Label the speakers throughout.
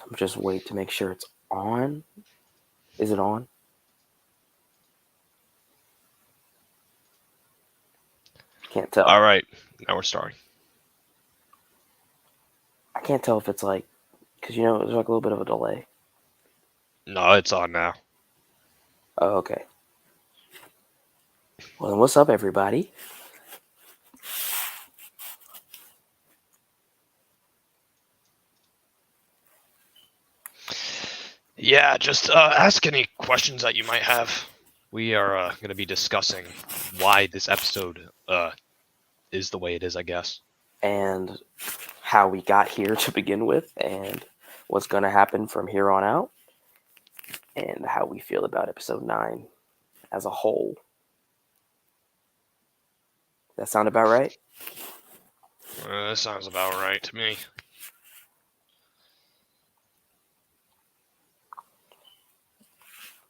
Speaker 1: I'm just wait to make sure it's on. Is it on? Can't tell.
Speaker 2: All right, now we're starting.
Speaker 1: I can't tell if it's like, because there's like a little bit of a delay.
Speaker 2: No, it's on now.
Speaker 1: Oh, okay. Well, then what's up, everybody?
Speaker 2: Yeah, just ask any questions that you might have. We are going to be discussing why this episode is the way it is, I guess.
Speaker 1: And how we got here to begin with, and what's going to happen from here on out, and how we feel about episode 9 as a whole. That sound about right?
Speaker 2: That sounds about right to me.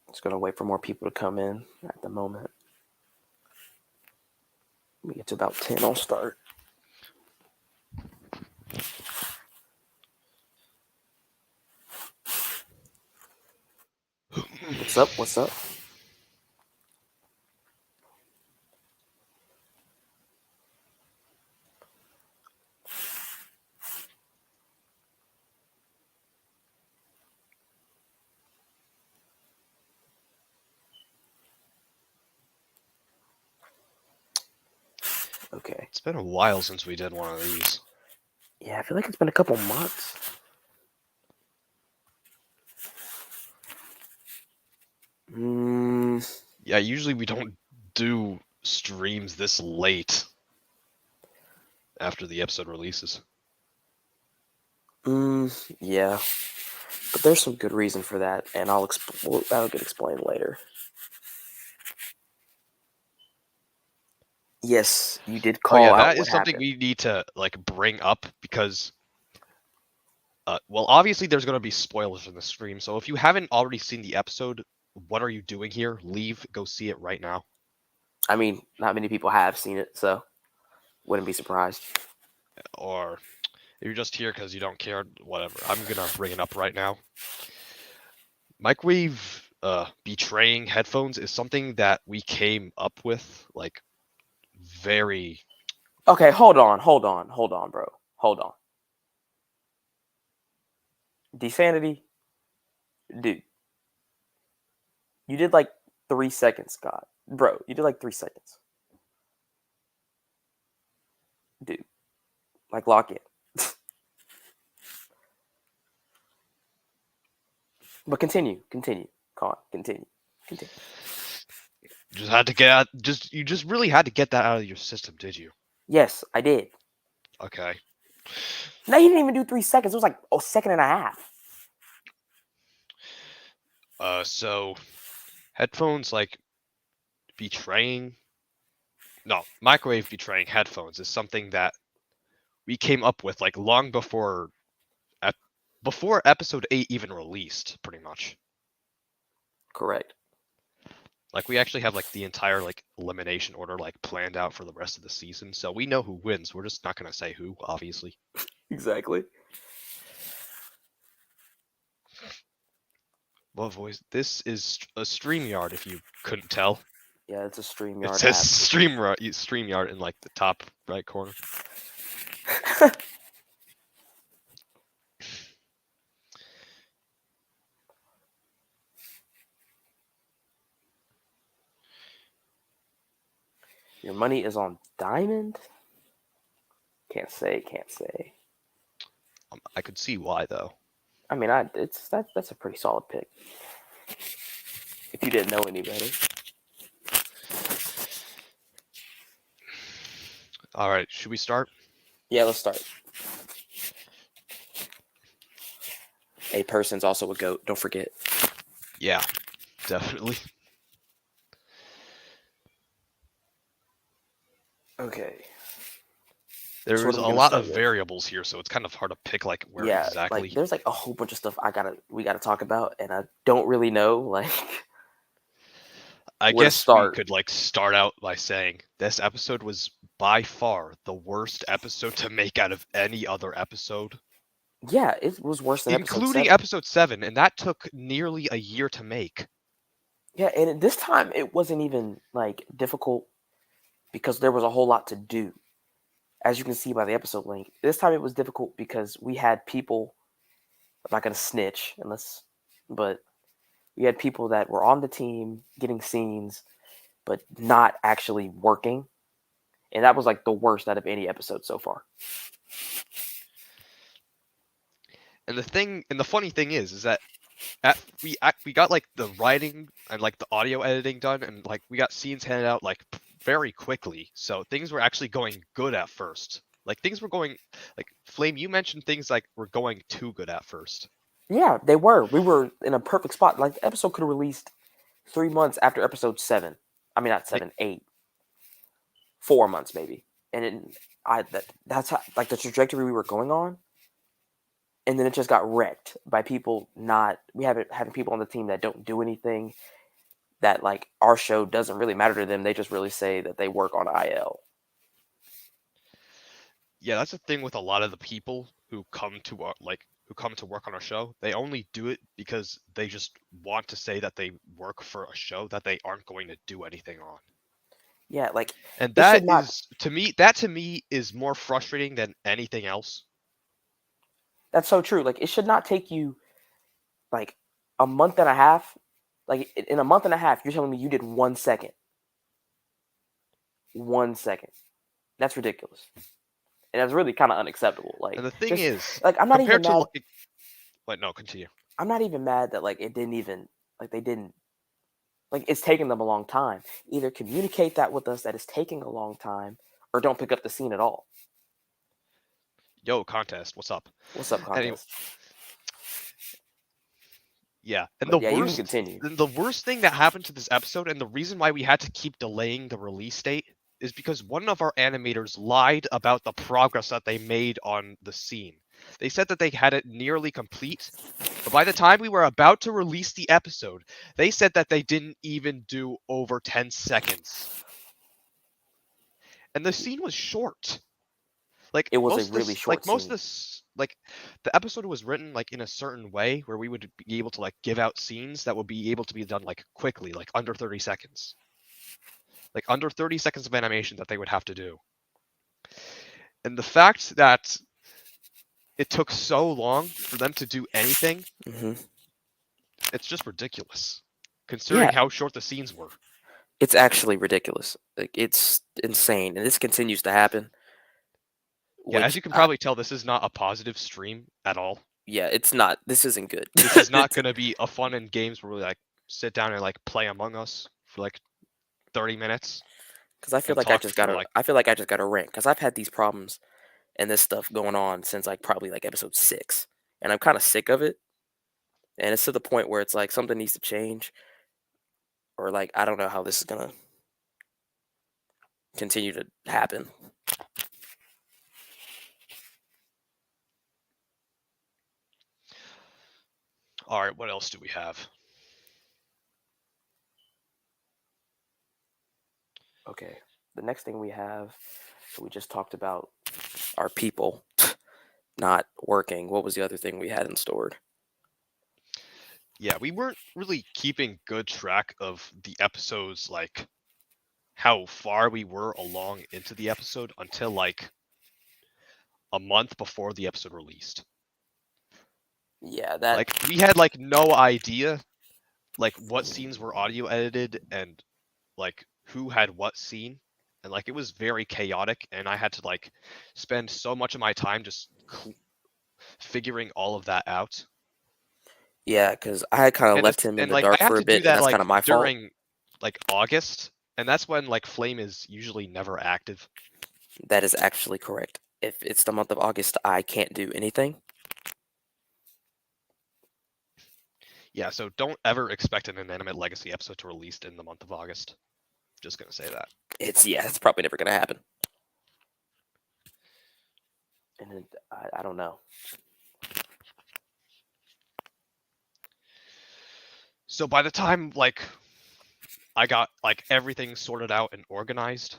Speaker 1: Just going to wait for more people to come in at the moment. When we get to about 10, I'll start. What's up? What's up? Okay.
Speaker 2: It's been a while since we did one of these.
Speaker 1: Yeah, I feel like it's been a couple months.
Speaker 2: Yeah, usually we don't do streams this late after the episode releases.
Speaker 1: Yeah. But there's some good reason for that, and that'll get explained later. Yes, you did call out
Speaker 2: that
Speaker 1: what
Speaker 2: is something
Speaker 1: happened.
Speaker 2: we need to bring up because well, obviously there's going to be spoilers in the stream, so if you haven't already seen the episode, what are you doing here? Leave, go see it right now.
Speaker 1: I mean, not many people have seen it, so wouldn't be surprised.
Speaker 2: Or if you're just here because you don't care, whatever. I'm going to bring it up right now. Microwave betraying headphones is something that we came up with, very...
Speaker 1: Okay, hold on, bro. Hold on. Desanity, dude. You did like 3 seconds, Scott. Bro, you did like 3 seconds. Dude. Like, lock in. But continue. Con, continue.
Speaker 2: Just had to get out, you just really had to get that out of your system, did you?
Speaker 1: Yes, I did.
Speaker 2: Okay.
Speaker 1: No, you didn't even do 3 seconds. It was like a second and a half.
Speaker 2: So headphones microwave betraying headphones is something that we came up with long before episode 8 even released, pretty much.
Speaker 1: Correct.
Speaker 2: We actually have the entire elimination order planned out for the rest of the season, so we know who wins. We're just not going to say who, obviously.
Speaker 1: Exactly.
Speaker 2: Well, boys, this is a StreamYard, if you couldn't tell.
Speaker 1: Yeah, it's a StreamYard.
Speaker 2: It says StreamYard in the top right corner.
Speaker 1: Your money is on Diamond? Can't say.
Speaker 2: I could see why, though.
Speaker 1: I mean, that's a pretty solid pick. If you didn't know any better.
Speaker 2: All right, should we start?
Speaker 1: Yeah, let's start. A person's also a goat. Don't forget.
Speaker 2: Yeah, definitely.
Speaker 1: Okay.
Speaker 2: There's
Speaker 1: So
Speaker 2: a lot of variables here, so it's kind of hard to pick where exactly.
Speaker 1: There's a whole bunch of stuff we gotta talk about, and I don't really know
Speaker 2: I guess we could start out by saying this episode was by far the worst episode to make out of any other episode.
Speaker 1: Yeah, it was worse than episode
Speaker 2: including
Speaker 1: 7.
Speaker 2: episode 7, and that took nearly a year to make.
Speaker 1: Yeah, and this time it wasn't even like difficult because there was a whole lot to do. As you can see by the episode link, this time it was difficult because we had people. I'm not gonna snitch unless, but we had people that were on the team getting scenes, but not actually working, and that was like the worst out of any episode so far.
Speaker 2: And the funny thing is that we got like the writing and like the audio editing done, and like we got scenes handed out like very quickly. So things were actually going good at first. Like things were going like Flame. You mentioned things like were going too good at first.
Speaker 1: Yeah, they were. We were in a perfect spot. Like the episode could have released 3 months after episode 7. I mean, not
Speaker 2: Like
Speaker 1: 7, 8, 4 months maybe. And that's how, like the trajectory we were going on. And then it just got wrecked by people not. We have it having people on the team that don't do anything. That like our show doesn't really matter to them. They just really say that they work on IL.
Speaker 2: yeah, that's the thing with a lot of the people who come to who come to work on our show. They only do it because they just want to say that they work for a show that they aren't going to do anything on.
Speaker 1: Yeah, like
Speaker 2: And
Speaker 1: it should
Speaker 2: that
Speaker 1: not.
Speaker 2: is to me is more frustrating than anything else.
Speaker 1: That's so true. Like it should not take you like a month and a half. Like in a month and a half, you're telling me you did 1 second. 1 second. That's ridiculous. And that's really kind of unacceptable. Like
Speaker 2: And the thing
Speaker 1: just
Speaker 2: is,
Speaker 1: like I'm not even
Speaker 2: compared to
Speaker 1: mad.
Speaker 2: like, wait, no, continue.
Speaker 1: I'm not even mad that like it didn't even like they didn't like it's taking them a long time. Either communicate that with us that it's taking a long time, or don't pick up the scene at all.
Speaker 2: Yo, contest, what's up?
Speaker 1: What's up,
Speaker 2: Anyway,
Speaker 1: contest?
Speaker 2: yeah, and
Speaker 1: But yeah, you can continue.
Speaker 2: the worst thing that happened to this episode, and the reason why we had to keep delaying the release date, is because one of our animators lied about the progress that they made on the scene. They said that they had it nearly complete, but by the time we were about to release the episode, they said that they didn't even do over 10 seconds. And the scene was short. Like
Speaker 1: It was a
Speaker 2: most of
Speaker 1: really
Speaker 2: this,
Speaker 1: short
Speaker 2: most of
Speaker 1: scene.
Speaker 2: this, like the episode was written like in a certain way where we would be able to like give out scenes that would be able to be done like quickly, like under 30 seconds. Like under 30 seconds of animation that they would have to do. And the fact that it took so long for them to do anything, it's just ridiculous, considering
Speaker 1: Yeah,
Speaker 2: how short the scenes were.
Speaker 1: it's actually ridiculous. Like it's insane, and this continues to happen.
Speaker 2: Yeah, as
Speaker 1: Which
Speaker 2: you can probably tell, this is not a positive stream at all.
Speaker 1: yeah, it's not. This isn't good.
Speaker 2: This is not going to be a fun and games where we like sit down and like play Among Us for like 30 minutes.
Speaker 1: Because I feel
Speaker 2: And
Speaker 1: like I
Speaker 2: talk
Speaker 1: just
Speaker 2: for
Speaker 1: got to.
Speaker 2: like
Speaker 1: I feel like I just got to rant because I've had these problems and this stuff going on since like probably like episode 6, and I'm kind of sick of it. And it's to the point where it's like something needs to change, or like I don't know how this is gonna continue to happen.
Speaker 2: all right, what else do we have?
Speaker 1: Okay, the next thing we have, so we just talked about our people not working. What was the other thing we had in stored?
Speaker 2: Yeah, we weren't really keeping good track of the episodes, like how far we were along into the episode until like a month before the episode released.
Speaker 1: Yeah, that
Speaker 2: Like we had like no idea like what scenes were audio edited and like who had what scene, and like it was very chaotic, and I had to like spend so much of my time just figuring all of that out.
Speaker 1: yeah, because I had kind of
Speaker 2: And
Speaker 1: left him in
Speaker 2: and
Speaker 1: the
Speaker 2: like I
Speaker 1: dark
Speaker 2: have
Speaker 1: for a
Speaker 2: to do
Speaker 1: bit, and
Speaker 2: that
Speaker 1: that's kind
Speaker 2: like
Speaker 1: of my fault.
Speaker 2: during like August, and that's when like Flame is usually never active.
Speaker 1: That is actually correct. If it's the month of August, I can't do anything.
Speaker 2: Yeah, so don't ever expect an Inanimate Legacy episode to release in the month of August. Just gonna say that.
Speaker 1: It's probably never gonna happen. And I don't know.
Speaker 2: So by the time like I got like everything sorted out and organized,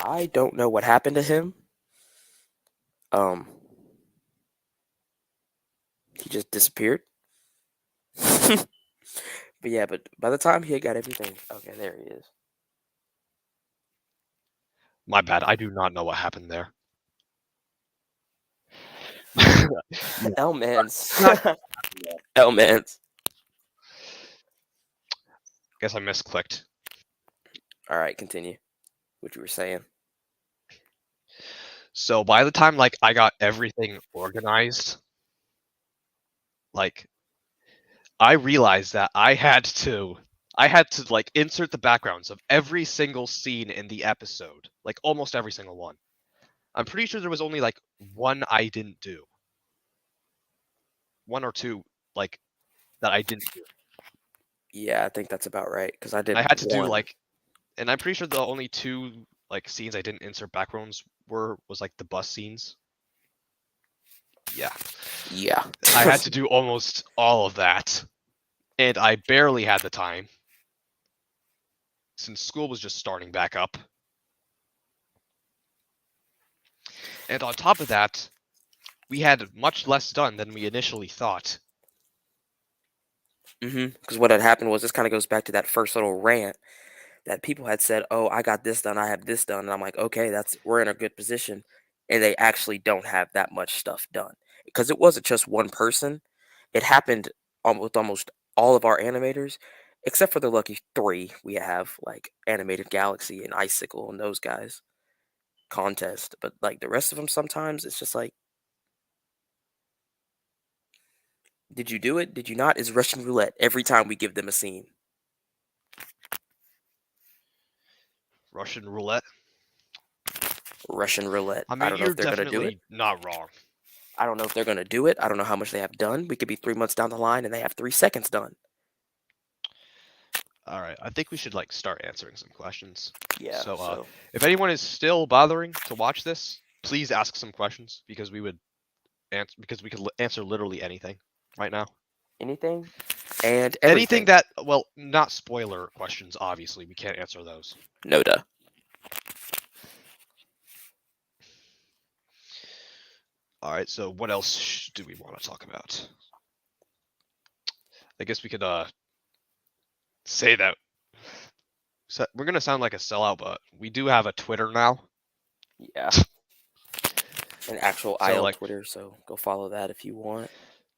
Speaker 1: I don't know what happened to him. He just disappeared. But yeah, but by the time he had got everything, okay, there he is.
Speaker 2: My bad. I do not know what happened there. Yeah,
Speaker 1: L-Mans.
Speaker 2: not-
Speaker 1: L-Mans.
Speaker 2: guess I misclicked.
Speaker 1: All right, continue. What you were saying.
Speaker 2: So by the time like I got everything organized, like I realized that I had to like insert the backgrounds of every single scene in the episode, like almost every single one. I'm pretty sure there was only like one I didn't do. One or two like that I didn't do.
Speaker 1: Yeah, I think that's about right because I did
Speaker 2: I had to do
Speaker 1: one.
Speaker 2: like, and I'm pretty sure the only two like scenes I didn't insert backgrounds was like the bus scenes. Yeah.
Speaker 1: Yeah.
Speaker 2: I had to do almost all of that. And I barely had the time since school was just starting back up. And on top of that, we had much less done than we initially thought.
Speaker 1: Because what had happened was this kind of goes back to that first little rant that people had said, "Oh, I got this done, I have this done," and I'm like, "Okay, we're in a good position," and they actually don't have that much stuff done because it wasn't just one person. It happened with almost all of our animators, except for the lucky three we have, like Animated Galaxy and Icicle and those guys contest. But like the rest of them, sometimes it's just like, did you do it? Did you not? Is Russian roulette every time we give them a scene.
Speaker 2: Russian roulette.
Speaker 1: Russian roulette.
Speaker 2: I
Speaker 1: I
Speaker 2: mean,
Speaker 1: don't know
Speaker 2: you're
Speaker 1: if they're gonna do it.
Speaker 2: definitely not wrong.
Speaker 1: I don't know if they're gonna do it. I don't know how much they have done. We could be 3 months down the line and they have 3 seconds done.
Speaker 2: All right, I think we should like start answering some questions.
Speaker 1: Yeah.
Speaker 2: So,
Speaker 1: So
Speaker 2: if anyone is still bothering to watch this, please ask some questions because we could answer literally anything right now.
Speaker 1: anything and
Speaker 2: Anything
Speaker 1: everything.
Speaker 2: that, well, not spoiler questions. Obviously, we can't answer those.
Speaker 1: No duh.
Speaker 2: All right. So, what else do we want to talk about? I guess we could say that. So we're gonna sound like a sellout, but we do have a Twitter now.
Speaker 1: Yeah. An actual
Speaker 2: So
Speaker 1: IL
Speaker 2: like,
Speaker 1: Twitter. So go follow that if you want.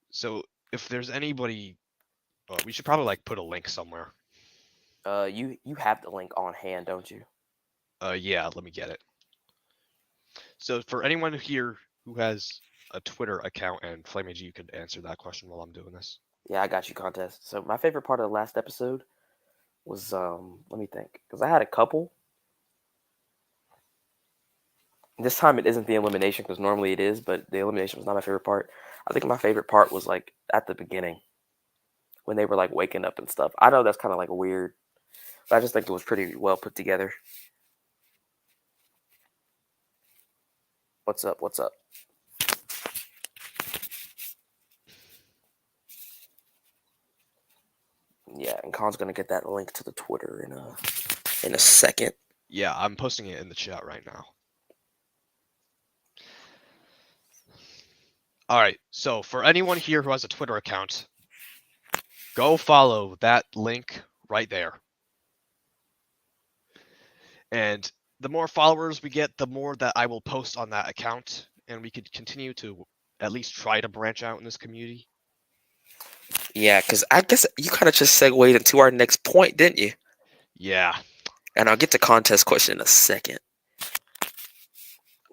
Speaker 2: so if there's anybody, we should probably like put a link somewhere.
Speaker 1: You have the link on hand, don't you?
Speaker 2: Yeah, let me get it. So for anyone here who has a Twitter account, and Flaming G, you could answer that question while I'm doing this.
Speaker 1: Yeah, I got you, contest. So my favorite part of the last episode was let me think, because I had a couple. This time it isn't the elimination because normally it is, but the elimination was not my favorite part. I think my favorite part was like at the beginning when they were like waking up and stuff. I know that's kind of like weird, but I just think it was pretty well put together. What's up? What's up? Yeah, and Khan's gonna get that link to the Twitter in a second.
Speaker 2: Yeah, I'm posting it in the chat right now. All right. So for anyone here who has a Twitter account, go follow that link right there. And the more followers we get, the more that I will post on that account, and we could continue to at least try to branch out in this community.
Speaker 1: Yeah, because I guess you kind of just segued into our next point, didn't you?
Speaker 2: Yeah.
Speaker 1: And I'll get to contest question in a second.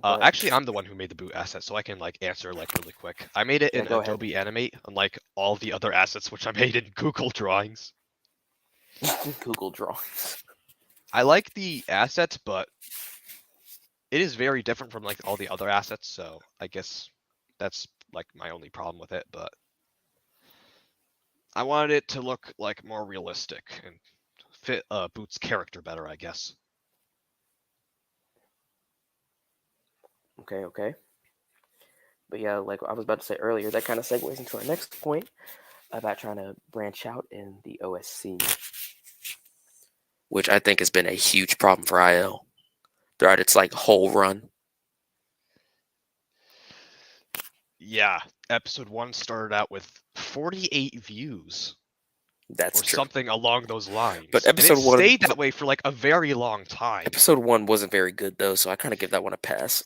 Speaker 1: But
Speaker 2: Actually, I'm the one who made the boot asset, so I can like answer like really quick. I made it
Speaker 1: yeah,
Speaker 2: in
Speaker 1: go ahead.
Speaker 2: Adobe Animate, unlike all the other assets which I made in Google Drawings.
Speaker 1: Google Drawings.
Speaker 2: I like the assets, but it is very different from like all the other assets, so I guess that's like my only problem with it, but I wanted it to look like more realistic and fit Boot's character better, I guess.
Speaker 1: Okay, okay. But yeah, like I was about to say earlier, that kind of segues into our next point about trying to branch out in the OSC, which I think has been a huge problem for IL. throughout its like whole run.
Speaker 2: Yeah, episode 1 started out with 48 views
Speaker 1: That's
Speaker 2: or
Speaker 1: true.
Speaker 2: something along those
Speaker 1: But
Speaker 2: lines. And it
Speaker 1: episode one,
Speaker 2: stayed that way for like a very long time.
Speaker 1: episode one wasn't very good though, so I kind of give that one a pass.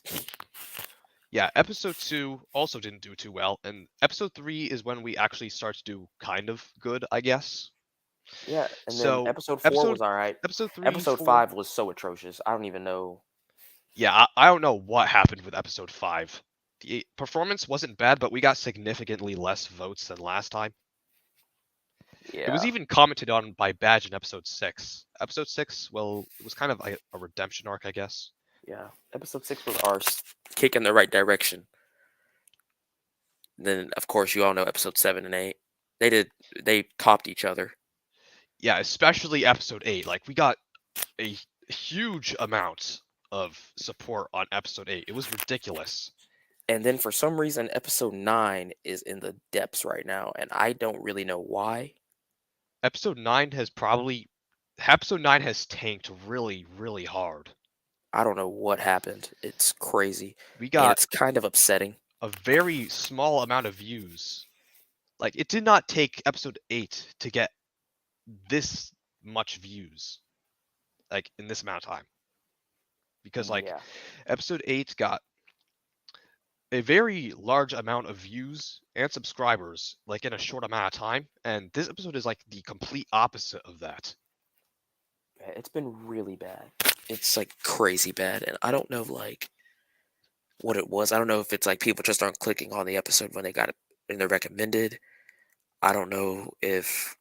Speaker 2: Yeah, episode 2 also didn't do too well, and episode 3 is when we actually start to do kind of good, I guess.
Speaker 1: Yeah, and then
Speaker 2: So
Speaker 1: episode 4
Speaker 2: episode
Speaker 1: was all right.
Speaker 2: episode 3,
Speaker 1: Episode
Speaker 2: 4,
Speaker 1: 5 was so atrocious. I don't even know.
Speaker 2: yeah, I don't know what happened with episode 5. The performance wasn't bad, but we got significantly less votes than last time. It was
Speaker 1: Yeah,
Speaker 2: even commented on by Badge in episode 6. Episode 6, well, it was kind of like a redemption arc, I guess.
Speaker 1: yeah. Episode 6 was our kick in the right direction. Then, of course, you all know episode 7 and 8. They topped each other.
Speaker 2: Yeah, especially episode 8. Like, we got a huge amount of support on episode 8. It was ridiculous.
Speaker 1: And then for some reason, episode 9 is in the depths right now, and I don't really know why.
Speaker 2: Episode 9 has tanked really, really hard.
Speaker 1: I don't know what happened. It's crazy.
Speaker 2: We
Speaker 1: And
Speaker 2: got
Speaker 1: it's kind of upsetting.
Speaker 2: a very small amount of views. Like, it did not take episode 8 to get this much views, like, in this amount of time. Because, like,
Speaker 1: Yeah.
Speaker 2: episode 8 got a very large amount of views and subscribers, like, in a short amount of time, and this episode is, like, the complete opposite of that.
Speaker 1: It's been really bad. It's like crazy bad, and I don't know like what it was. I don't know if it's like people just aren't clicking on the episode when they got it in the recommended. I don't know if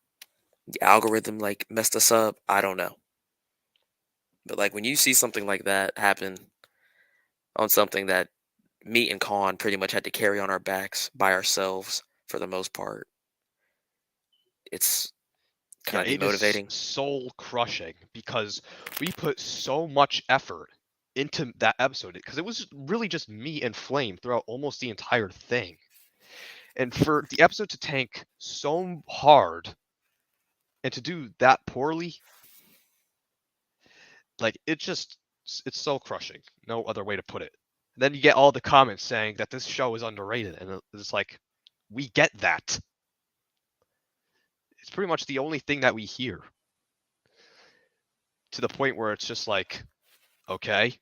Speaker 1: the algorithm like messed us up. I don't know. But like when you see something like that happen on something that me and Khan pretty much had to carry on our backs by ourselves for the most part, it's
Speaker 2: Yeah,
Speaker 1: kind of
Speaker 2: it is
Speaker 1: demotivating.
Speaker 2: soul crushing because we put so much effort into that episode because it was really just me and Flame throughout almost the entire thing. And for the episode to tank so hard and to do that poorly, like, it's soul crushing. No other way to put it. And then you get all the comments saying that this show is underrated, and it's like, we get that. It's pretty much the only thing that we hear. To the point where it's just like, okay,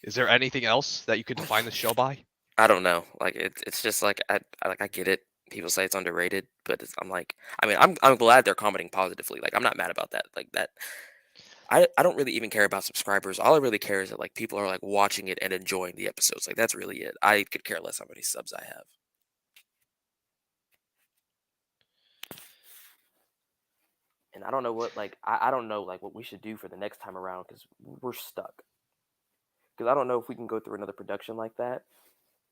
Speaker 2: is there anything else that you could define the show by?
Speaker 1: I don't know. Like it's just like I get it. People say it's underrated, but I'm like, I mean, I'm glad they're commenting positively. Like I'm not mad about that. Like that, I don't really even care about subscribers. All I really care is that like people are like watching it and enjoying the episodes. Like that's really it. I could care less how many subs I have. And I don't know what like I don't know like what we should do for the next time around because we're stuck. Because I don't know if we can go through another production like that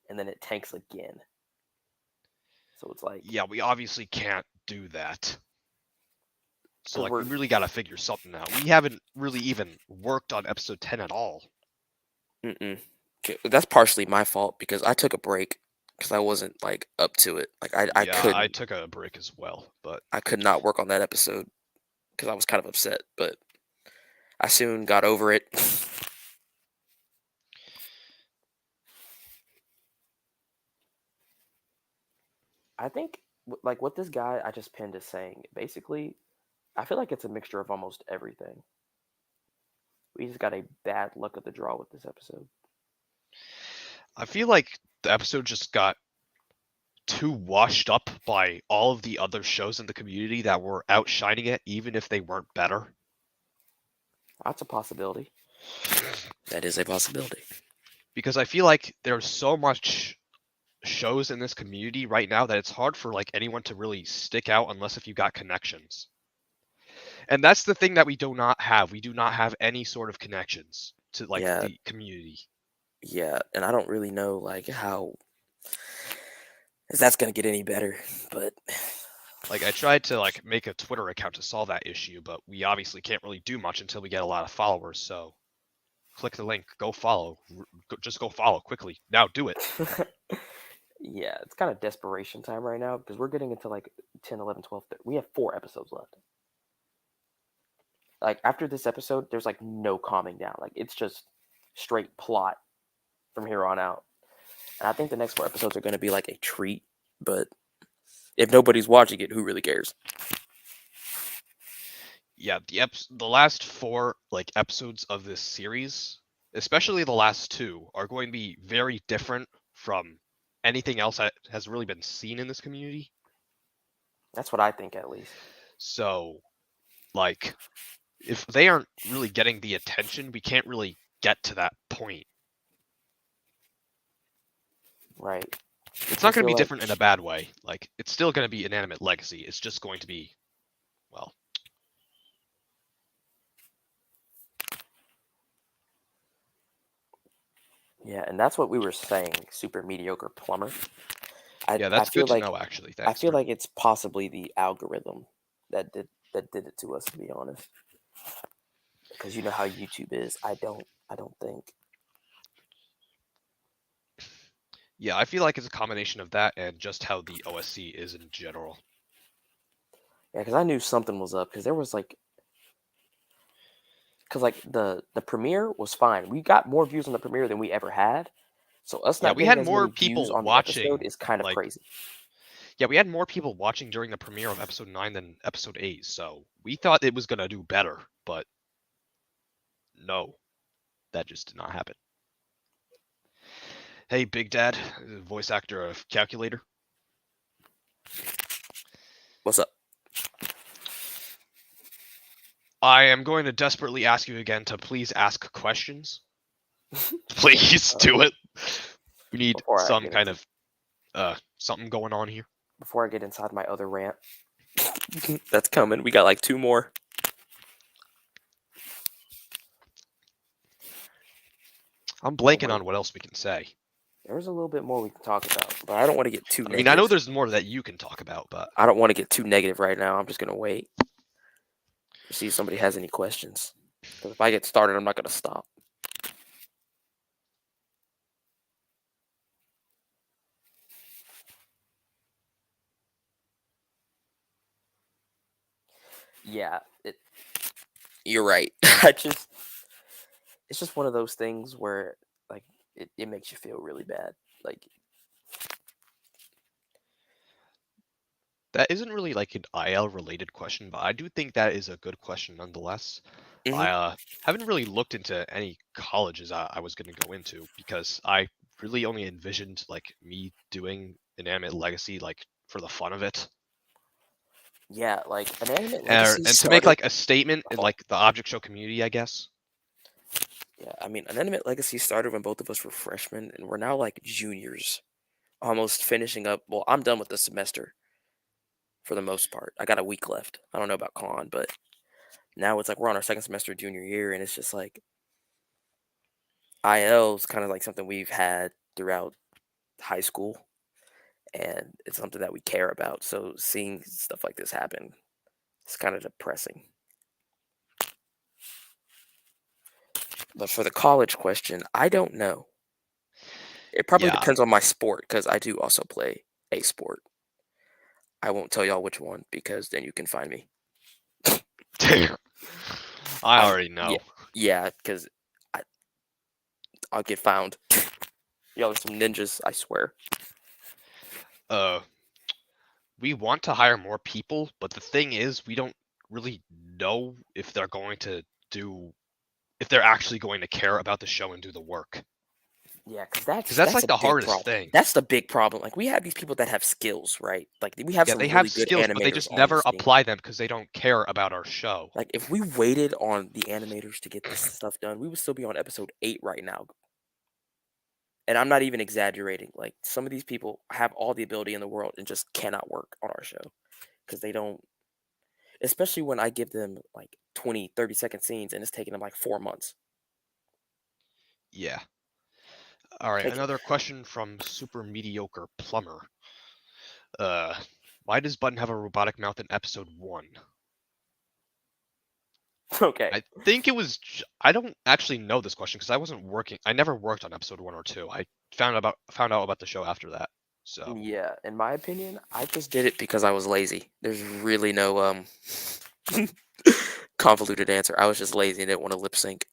Speaker 1: and then it tanks again. So it's like
Speaker 2: Yeah, we obviously can't do that. So, like, we
Speaker 1: we're
Speaker 2: really got to figure something out. We haven't really even worked on episode 10 at all.
Speaker 1: mm-mm. That's partially my fault because I took a break because I wasn't like up to it. Like I
Speaker 2: Yeah, I
Speaker 1: couldn't
Speaker 2: took a break as well, but
Speaker 1: I could not work on that episode because I was kind of upset, but I soon got over it. I think like what this guy I just pinned is saying, basically, I feel like it's a mixture of almost everything. We just got a bad luck of the draw with this episode.
Speaker 2: I feel like the episode just got too washed up by all of the other shows in the community that were outshining it, even if they weren't better.
Speaker 1: That's a possibility. That is a possibility.
Speaker 2: Because I feel like there's so much shows in this community right now that it's hard for like anyone to really stick out unless if you got connections. And that's the thing that we do not have. We do not have any sort of connections to like
Speaker 1: Yeah,
Speaker 2: the community.
Speaker 1: yeah, and I don't really know like how if that's gonna get any better, but
Speaker 2: Like, I tried to like make a Twitter account to solve that issue, but we obviously can't really do much until we get a lot of followers. So click the link, go follow, just go follow quickly. Now do it.
Speaker 1: yeah, it's kind of desperation time right now because we're getting into like 10, 11, 12. We have 4 episodes left. Like after this episode, there's like no calming down. Like it's just straight plot from here on out. And I think the next 4 episodes are going to be like a treat. But if nobody's watching it, who really cares?
Speaker 2: Yeah, the last 4 like episodes of this series, especially the last 2, are going to be very different from anything else that has really been seen in this community.
Speaker 1: That's what I think, at least.
Speaker 2: So, like, if they aren't really getting the attention, we can't really get to that point.
Speaker 1: Right.
Speaker 2: It's not going to be
Speaker 1: like...
Speaker 2: different in a bad way. Like, it's still going to be Inanimate Legacy. It's just going to be, well...
Speaker 1: Yeah, and that's what we were saying, super mediocre plumber.
Speaker 2: Yeah, that's
Speaker 1: I feel
Speaker 2: good to
Speaker 1: like,
Speaker 2: know, actually.
Speaker 1: I
Speaker 2: Thanks.
Speaker 1: feel like it's possibly the algorithm that did it to us, to be honest. Because you know how YouTube is. I don't think.
Speaker 2: Yeah, I feel like it's a combination of that and just how the OSC is in general.
Speaker 1: Yeah, because I knew something was up. Because there was like, like the premiere was fine. We got more views on the premiere than we ever had. So us
Speaker 2: Yeah,
Speaker 1: not
Speaker 2: we
Speaker 1: getting
Speaker 2: had
Speaker 1: as many
Speaker 2: more
Speaker 1: views
Speaker 2: people
Speaker 1: on the episode
Speaker 2: watching,
Speaker 1: is kind of
Speaker 2: like...
Speaker 1: crazy.
Speaker 2: Yeah, we had more people watching during the premiere of episode 9 than episode 8, so we thought it was going to do better, but no, that just did not happen. Hey, Big Dad, voice actor of Calculator.
Speaker 1: What's up?
Speaker 2: I am going to desperately ask you again to please ask questions. Please do it. We need some kind of something going on here.
Speaker 1: Before I get inside my other rant, that's coming. We got like 2 more.
Speaker 2: I'm blanking on what else we can say.
Speaker 1: There's a little bit more we can talk about, but I don't want to get too negative.
Speaker 2: I know there's more that you can talk about, but
Speaker 1: I don't want to get too negative right now. I'm just going to wait to see if somebody has any questions. Because if I get started, I'm not going to stop. Yeah, you're right. It's just one of those things where like it makes you feel really bad. Like,
Speaker 2: that isn't really like an IL related question, but I do think that is a good question nonetheless. I haven't really looked into any colleges I was going to go into because I really only envisioned like me doing Inanimate Legacy like for the fun of it.
Speaker 1: Yeah, like Inanimate Legacy
Speaker 2: and to make like a statement in like the object show community, I guess.
Speaker 1: Yeah, I mean, Inanimate Legacy started when both of us were freshmen, and we're now like juniors, almost finishing up. Well, I'm done with the semester for the most part. I got a week left. I don't know about Con, but now it's like we're on our second semester junior year, and it's just like IL is kind of like something we've had throughout high school, and it's something that we care about. So seeing stuff like this happen, it's kind of depressing. But for the college question, I don't know. It probably depends on my sport, because I do also play a sport. I won't tell y'all which one, because then you can find me.
Speaker 2: I already know.
Speaker 1: Yeah, because I'll get found. Y'all are some ninjas, I swear.
Speaker 2: We want to hire more people, but the thing is, we don't really know if they're actually going to care about the show and do the work.
Speaker 1: Yeah, because
Speaker 2: that's like the hardest thing.
Speaker 1: That's the big problem. Like, we have these people that have skills, right? Like, we have some
Speaker 2: they
Speaker 1: really
Speaker 2: have
Speaker 1: good
Speaker 2: skills,
Speaker 1: animators,
Speaker 2: but they just never apply them because they don't care about our show.
Speaker 1: Like, if we waited on the animators to get this stuff done, we would still be on episode 8 right now. And I'm not even exaggerating. Like, some of these people have all the ability in the world and just cannot work on our show because they don't. Especially when I give them like 20, 30-second scenes and it's taking them like 4 months.
Speaker 2: Yeah. All right, another question from Super Mediocre Plumber. Why does Button have a robotic mouth in episode 1?
Speaker 1: Okay.
Speaker 2: I think it was... I don't actually know this question because I wasn't working... I never worked on episode 1 or 2. I found out about the show after that, so...
Speaker 1: Yeah, in my opinion, I just did it because I was lazy. There's really no, convoluted answer. I was just lazy and didn't want to lip sync.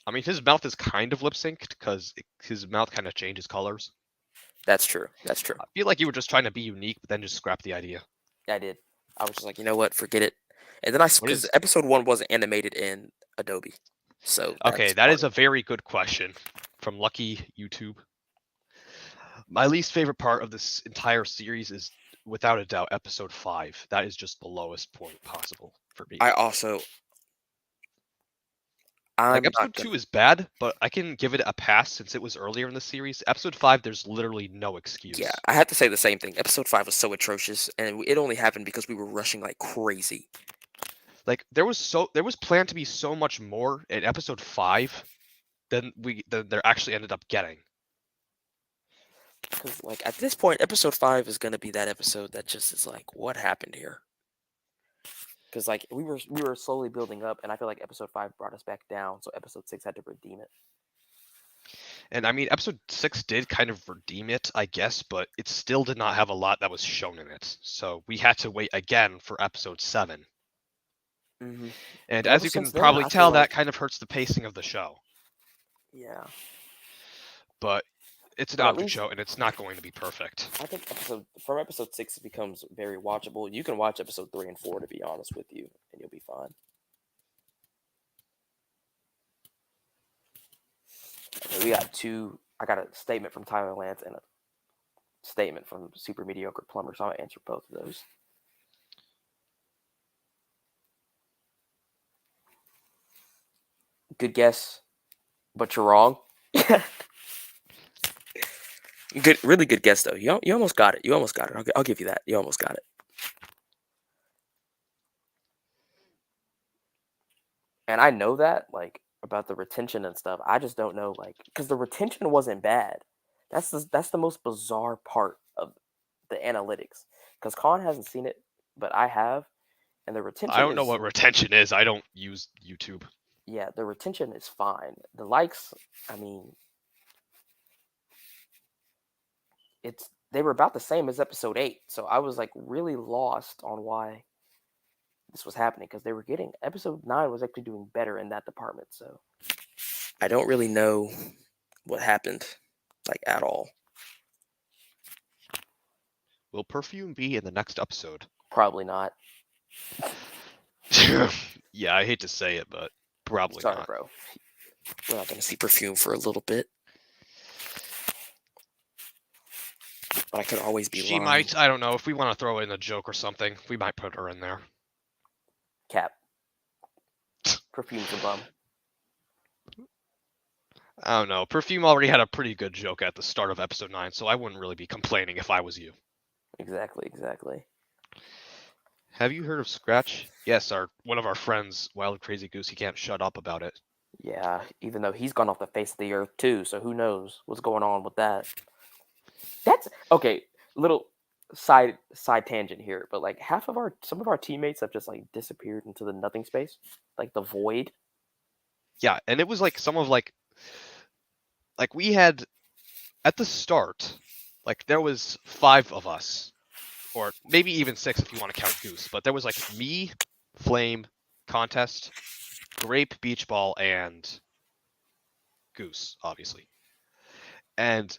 Speaker 2: I mean, his mouth is kind of lip synced because his mouth kind of changes colors.
Speaker 1: That's true. That's true.
Speaker 2: I feel like you were just trying to be unique, but then just scrap the idea.
Speaker 1: I did. I was just like, you know what? Forget it. And then because episode 1 wasn't animated in Adobe, so
Speaker 2: Okay,
Speaker 1: that's
Speaker 2: that
Speaker 1: part
Speaker 2: is
Speaker 1: of
Speaker 2: a very good question from Lucky YouTube. My least favorite part of this entire series is, without a doubt, episode 5. That is just the lowest point possible for me.
Speaker 1: I also.
Speaker 2: Like,
Speaker 1: I'm not
Speaker 2: episode
Speaker 1: gonna.
Speaker 2: 2 is bad, but I can give it a pass since it was earlier in the series. Episode 5, there's literally no excuse.
Speaker 1: Yeah, I have to say the same thing. Episode 5 was so atrocious, and it only happened because we were rushing like crazy.
Speaker 2: Like, there was planned to be so much more in episode 5 than there actually ended up getting.
Speaker 1: Because like at this point, episode 5 is gonna be that episode that just is like, what happened here? Because like we were slowly building up, and I feel like episode 5 brought us back down, so episode 6 had to redeem it.
Speaker 2: And I mean, episode 6 did kind of redeem it, I guess, but it still did not have a lot that was shown in it. So we had to wait again for episode 7.
Speaker 1: Mm-hmm.
Speaker 2: And
Speaker 1: But
Speaker 2: as
Speaker 1: ever
Speaker 2: you can
Speaker 1: since then,
Speaker 2: probably
Speaker 1: I
Speaker 2: tell,
Speaker 1: feel
Speaker 2: that
Speaker 1: like
Speaker 2: kind of hurts the pacing of the show.
Speaker 1: yeah.
Speaker 2: But it's an
Speaker 1: But at
Speaker 2: object
Speaker 1: least
Speaker 2: show, and it's not going to be perfect.
Speaker 1: I think from episode 6 it becomes very watchable. You can watch episode 3 and 4 to be honest with you, and you'll be fine. Okay, we got two. I got a statement from Tyler Lance and a statement from Super Mediocre Plumber, so I'm gonna answer both of those. Good guess, but you're wrong. Good, really good guess though. You almost got it. You almost got it. I'll give you that. You almost got it. And I know that like about the retention and stuff. I just don't know like because the retention wasn't bad. That's the most bizarre part of the analytics because Khan hasn't seen it, but I have, and the retention.
Speaker 2: I don't know what retention is. I don't use YouTube.
Speaker 1: Yeah, the retention is fine. The likes, I mean, they were about the same as episode 8, so I was like really lost on why this was happening because they were getting episode 9 was actually doing better in that department. So I don't really know what happened, like at all.
Speaker 2: Will Perfume be in the next episode?
Speaker 1: Probably not.
Speaker 2: Yeah, I hate to say it, but probably
Speaker 1: Sorry,
Speaker 2: not.
Speaker 1: bro. We're not going to see Perfume for a little bit. But I could always be
Speaker 2: She
Speaker 1: lying.
Speaker 2: might. I don't know. If we want to throw in a joke or something, we might put her in there.
Speaker 1: Cap. Perfume's a bum.
Speaker 2: I don't know. Perfume already had a pretty good joke at the start of episode 9, so I wouldn't really be complaining if I was you.
Speaker 1: Exactly.
Speaker 2: Have you heard of Scratch? Yes, one of our friends, Wild Crazy Goose, he can't shut up about it.
Speaker 1: Yeah, even though he's gone off the face of the earth too, so who knows what's going on with that. That's okay. Little side tangent here, but like some of our teammates have just like disappeared into the nothing space, like the void.
Speaker 2: Yeah, and it was like some of like we had at the start, like there was 5 of us, or maybe even 6 if you want to count Goose, but there was like me, Flame, Contest, Grape, Beach Ball, and Goose, obviously. And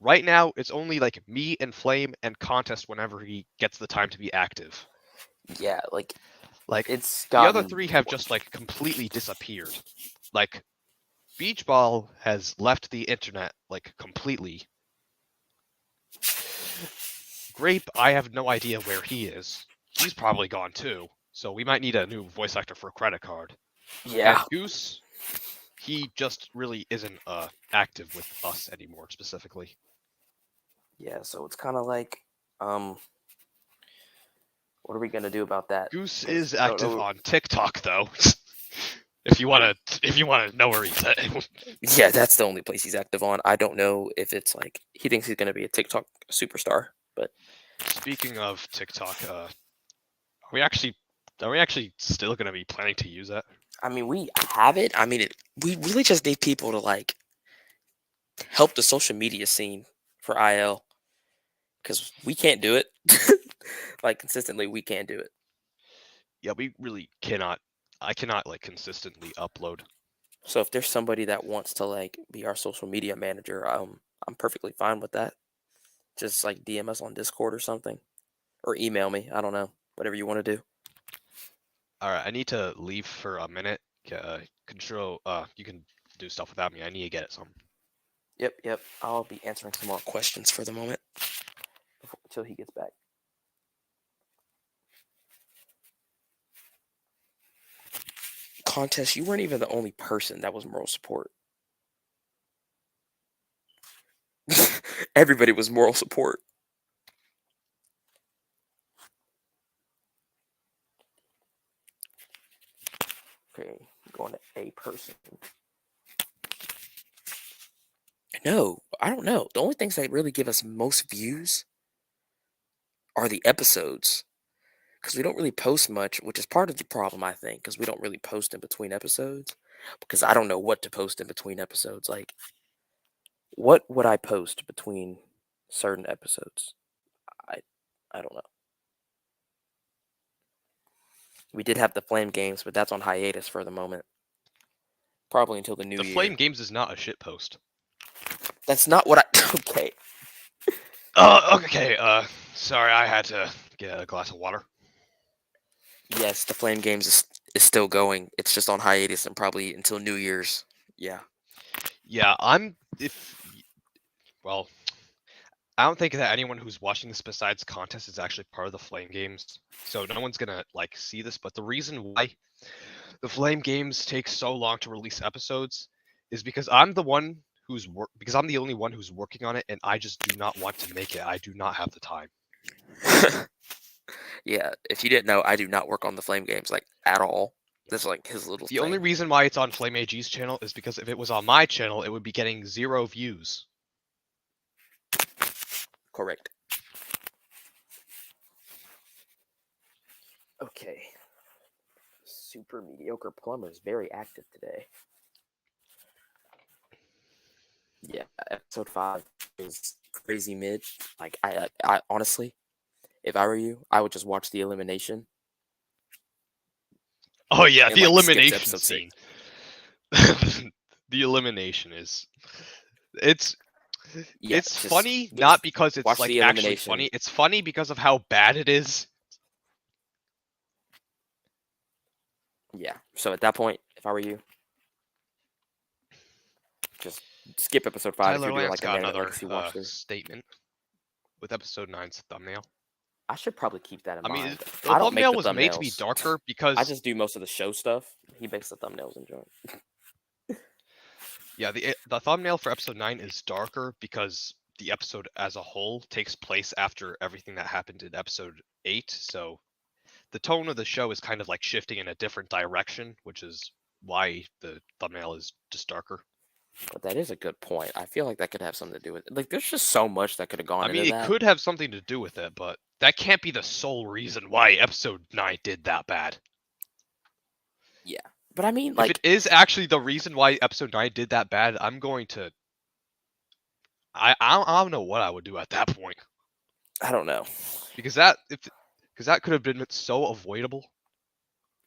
Speaker 2: right now, it's only like me and Flame and Contest whenever he gets the time to be active.
Speaker 1: Yeah, like
Speaker 2: it's the other 3 have just like completely disappeared. Like Beach Ball has left the internet like completely. Grape, I have no idea where he is. He's probably gone too. So we might need a new voice actor for a credit card.
Speaker 1: Yeah.
Speaker 2: And Goose, he just really isn't active with us anymore, specifically.
Speaker 1: Yeah, so it's kind of like, what are we gonna do about that?
Speaker 2: Goose is active on TikTok, though. if you wanna know where he's at.
Speaker 1: Yeah, that's the only place he's active on. I don't know if it's like he thinks he's gonna be a TikTok superstar, but
Speaker 2: speaking of TikTok, are we actually still gonna be planning to use that?
Speaker 1: I mean, we have it. I mean, we really just need people to like help the social media scene for IL because we can't do it. Like consistently, we can't do it.
Speaker 2: Yeah, we really cannot. I cannot like consistently upload.
Speaker 1: So if there's somebody that wants to like be our social media manager, I'm perfectly fine with that. Just like DM us on Discord or something, or email me. I don't know, whatever you want to do.
Speaker 2: All right, I need to leave for a minute. Control. You can do stuff without me. I need to get some.
Speaker 1: Yep. I'll be answering some more questions for the moment until he gets back. Contest, you weren't even the only person that was moral support. Everybody was moral support. Okay, going to a person. No, I don't know. The only things that really give us most views are the episodes. Because we don't really post much, which is part of the problem, I think, because we don't really post in between episodes. Because I don't know what to post in between episodes. Like, what would I post between certain episodes? I, I don't know. We did have the Flame Games, but that's on hiatus for the moment. Probably until the new
Speaker 2: The
Speaker 1: year.
Speaker 2: Flame Games is not a shit post.
Speaker 1: That's not what I. Okay.
Speaker 2: Okay. Sorry, I had to get a glass of water.
Speaker 1: Yes, the Flame Games is still going. It's just on hiatus and probably until New Year's. Yeah.
Speaker 2: Yeah, well, I don't think that anyone who's watching this besides contest is actually part of the Flame Games. So no one's gonna like see this, but the reason why the Flame Games take so long to release episodes is because I'm the only one who's working on it, and I just do not want to make it. I do not have the time.
Speaker 1: Yeah, if you didn't know, I do not work on the Flame Games like at all. That's like his little
Speaker 2: The only
Speaker 1: thing.
Speaker 2: reason why it's on Flame AG's channel is because if it was on my channel, it would be getting 0 views.
Speaker 1: Correct. Okay. Super mediocre plumber is very active today. Yeah, episode 5 is crazy mid. Like I honestly, if I were you, I would just watch the elimination
Speaker 2: Oh yeah,
Speaker 1: and
Speaker 2: the
Speaker 1: like skip to
Speaker 2: elimination
Speaker 1: episode
Speaker 2: scene.
Speaker 1: 6.
Speaker 2: The elimination is it's
Speaker 1: Yeah,
Speaker 2: it's
Speaker 1: just
Speaker 2: funny not because it's
Speaker 1: watch
Speaker 2: like
Speaker 1: the
Speaker 2: actually
Speaker 1: elimination.
Speaker 2: funny. It's funny because of how bad it is.
Speaker 1: Yeah. So at that point, if I were you, just skip episode 5 if
Speaker 2: Tyler
Speaker 1: you're doing
Speaker 2: Lance
Speaker 1: like an
Speaker 2: got
Speaker 1: anime
Speaker 2: another
Speaker 1: legacy watch through.
Speaker 2: statement with episode 9's thumbnail.
Speaker 1: I should probably keep that in
Speaker 2: I mean,
Speaker 1: mind.
Speaker 2: the
Speaker 1: I don't make
Speaker 2: thumbnail
Speaker 1: the
Speaker 2: was made to be
Speaker 1: thumbnails.
Speaker 2: darker
Speaker 1: I
Speaker 2: because
Speaker 1: just do most of the show stuff. He makes the thumbnails and join.
Speaker 2: yeah, the thumbnail for episode 9 is darker because the episode as a whole takes place after everything that happened in episode 8. So the tone of the show is kind of like shifting in a different direction, which is why the thumbnail is just darker.
Speaker 1: But that is a good point. I feel like that could have something to do with it. Like, there's just so much that could have gone
Speaker 2: I mean,
Speaker 1: into
Speaker 2: it
Speaker 1: that.
Speaker 2: could have something to do with it, but that can't be the sole reason why episode 9 did that bad.
Speaker 1: Yeah, but I mean,
Speaker 2: If
Speaker 1: like,
Speaker 2: it is actually the reason why episode 9 did that bad, I'm going to. I don't know what I would do at that point.
Speaker 1: I don't know.
Speaker 2: Because that could have been so avoidable.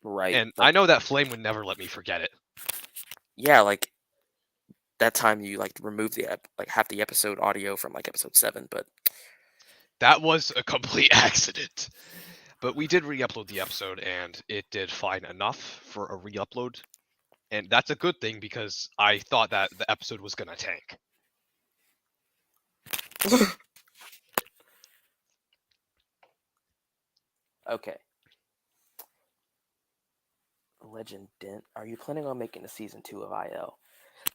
Speaker 1: Right.
Speaker 2: And
Speaker 1: Like,
Speaker 2: I know that Flame would never let me forget it.
Speaker 1: yeah, like that time you like removed the like half the episode audio from like episode 7, but
Speaker 2: That was a complete accident. But we did re-upload the episode, and it did fine enough for a re-upload. And that's a good thing because I thought that the episode was gonna tank.
Speaker 1: okay. Legend Dent, are you planning on making a season 2 of IL?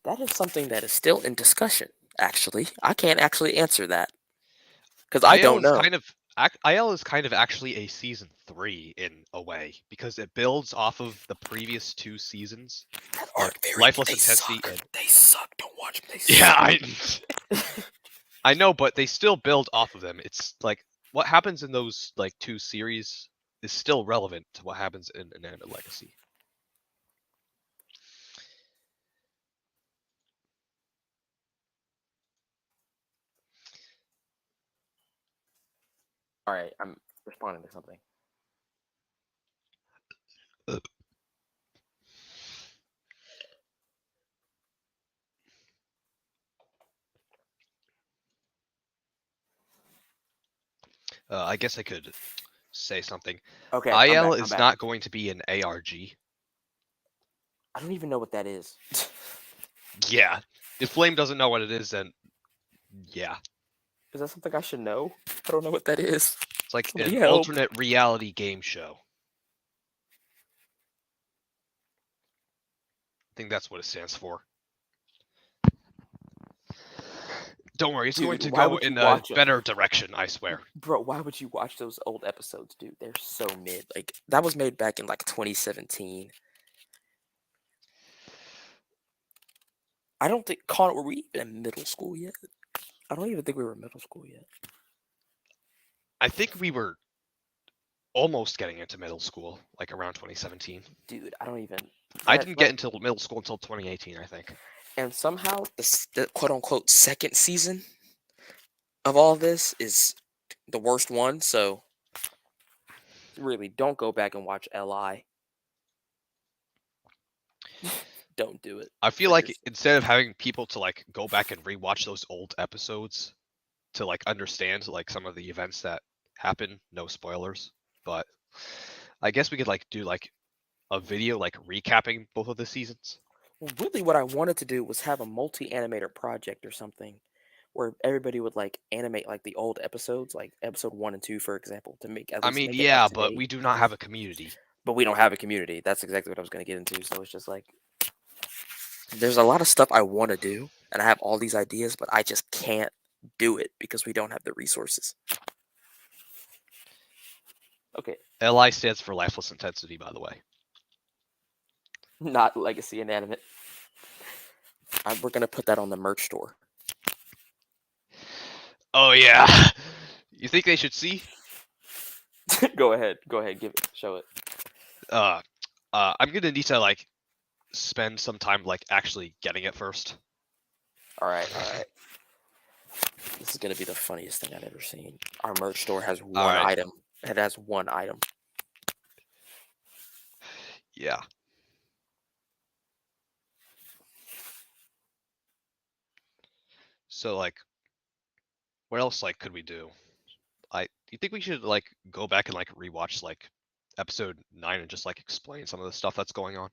Speaker 1: That is something that is still in discussion, actually. I can't actually answer that because I
Speaker 2: IL
Speaker 1: don't
Speaker 2: is
Speaker 1: know.
Speaker 2: kind of IL is kind of actually a season 3 in a way because it builds off of the previous 2 seasons,
Speaker 1: That
Speaker 2: like
Speaker 1: arc
Speaker 2: Lifeless
Speaker 1: they
Speaker 2: Intensity
Speaker 1: suck.
Speaker 2: and
Speaker 1: They suck. Don't watch them. They
Speaker 2: yeah,
Speaker 1: suck.
Speaker 2: I know, but they still build off of them. It's like what happens in those like 2 series is still relevant to what happens in Anime Legacy.
Speaker 1: All right, I'm responding to something.
Speaker 2: I guess I could say something.
Speaker 1: Okay, I'm
Speaker 2: IL
Speaker 1: back. I'm
Speaker 2: is
Speaker 1: back.
Speaker 2: not going to be an ARG.
Speaker 1: I don't even know what that is.
Speaker 2: Yeah. If Flame doesn't know what it is, then yeah.
Speaker 1: Is that something I should know? I don't know what that is.
Speaker 2: It's like
Speaker 1: Somebody
Speaker 2: an
Speaker 1: help.
Speaker 2: alternate reality game show. I think that's what it stands for. Don't worry, it's
Speaker 1: Dude,
Speaker 2: going to
Speaker 1: why
Speaker 2: go
Speaker 1: would you
Speaker 2: in a
Speaker 1: watch 'em?
Speaker 2: better direction, I swear.
Speaker 1: Bro, why would you watch those old episodes, dude? They're so mid. Like that was made back in like 2017. I don't think Connor, were we even in middle school yet? I don't even think we were in middle school yet.
Speaker 2: I think we were almost getting into middle school, like around 2017.
Speaker 1: Dude, I don't even.
Speaker 2: I didn't get into middle school until 2018, I think.
Speaker 1: And somehow the quote unquote second season of all this is the worst one. So really, don't go back and watch Li. Don't do it.
Speaker 2: I feel
Speaker 1: for
Speaker 2: like
Speaker 1: yourself.
Speaker 2: instead of having people to like go back and rewatch those old episodes to like understand like some of the events that happen, no spoilers, but I guess we could like do like a video like recapping both of the seasons.
Speaker 1: Well, really, what I wanted to do was have a multi-animator project or something, where everybody would like animate like the old episodes, like episode 1 and 2, for example, to make at
Speaker 2: I
Speaker 1: least
Speaker 2: mean,
Speaker 1: make it up
Speaker 2: yeah,
Speaker 1: to
Speaker 2: but
Speaker 1: date.
Speaker 2: we do not have a community.
Speaker 1: But we don't have a community. That's exactly what I was going to get into. So it's just like there's a lot of stuff I want to do, and I have all these ideas, but I just can't do it because we don't have the resources. Okay,
Speaker 2: LI stands for lifeless intensity, by the way.
Speaker 1: not legacy inanimate. We're gonna put that on the merch store.
Speaker 2: Oh yeah. You think they should see?
Speaker 1: Go ahead, give it, show it.
Speaker 2: I'm gonna need to like spend some time like actually getting it first.
Speaker 1: All right. This is gonna be the funniest thing I've ever seen. Our merch store has one
Speaker 2: right.
Speaker 1: item. It has one item.
Speaker 2: Yeah. So like, what else like could we do? Do you think we should like go back and like rewatch like episode 9 and just like explain some of the stuff that's going on?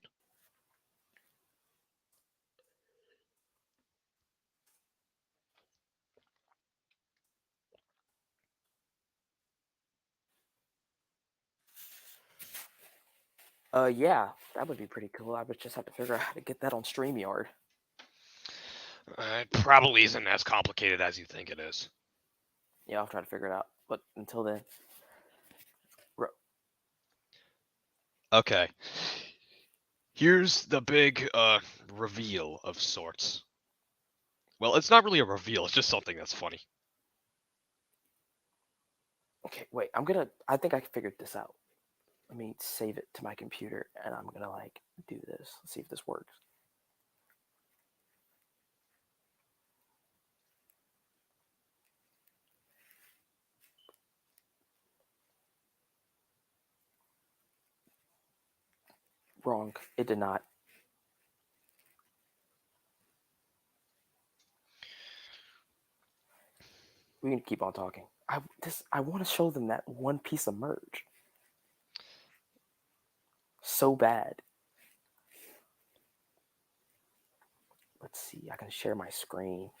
Speaker 1: Yeah, that would be pretty cool. I would just have to figure out how to get that on StreamYard.
Speaker 2: It probably isn't as complicated as you think it is.
Speaker 1: Yeah, I'll try to figure it out. But until then,
Speaker 2: Okay. Here's the big reveal of sorts. Well, it's not really a reveal, it's just something that's funny.
Speaker 1: okay, wait. I think I figured this out. Let me save it to my computer, and I'm gonna like do this. Let's see if this works. Wrong. It did not. We can keep on talking. I want to show them that one piece of merch. So bad. Let's see. I can share my screen.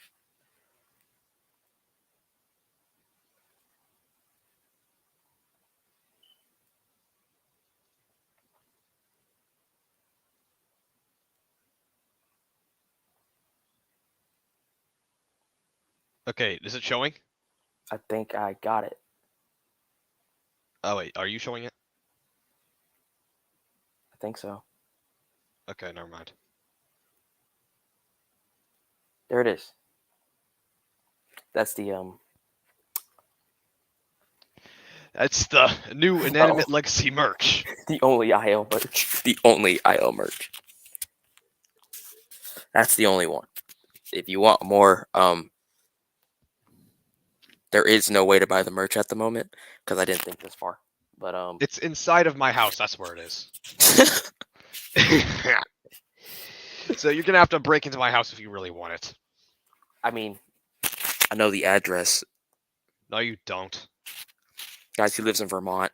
Speaker 2: Okay, is it showing?
Speaker 1: I think I got it.
Speaker 2: Oh wait, are you showing it?
Speaker 1: I think so.
Speaker 2: Okay, never mind.
Speaker 1: There it is. That's the
Speaker 2: That's the new Inanimate Legacy merch.
Speaker 1: The only IL merch. The only IL merch. That's the only one. If you want more, there is no way to buy the merch at the moment because I didn't think this far. But
Speaker 2: It's inside of my house, that's where it is. So you're gonna have to break into my house if you really want it.
Speaker 1: I mean, I know the address.
Speaker 2: No, you don't.
Speaker 1: Guys, he lives in Vermont.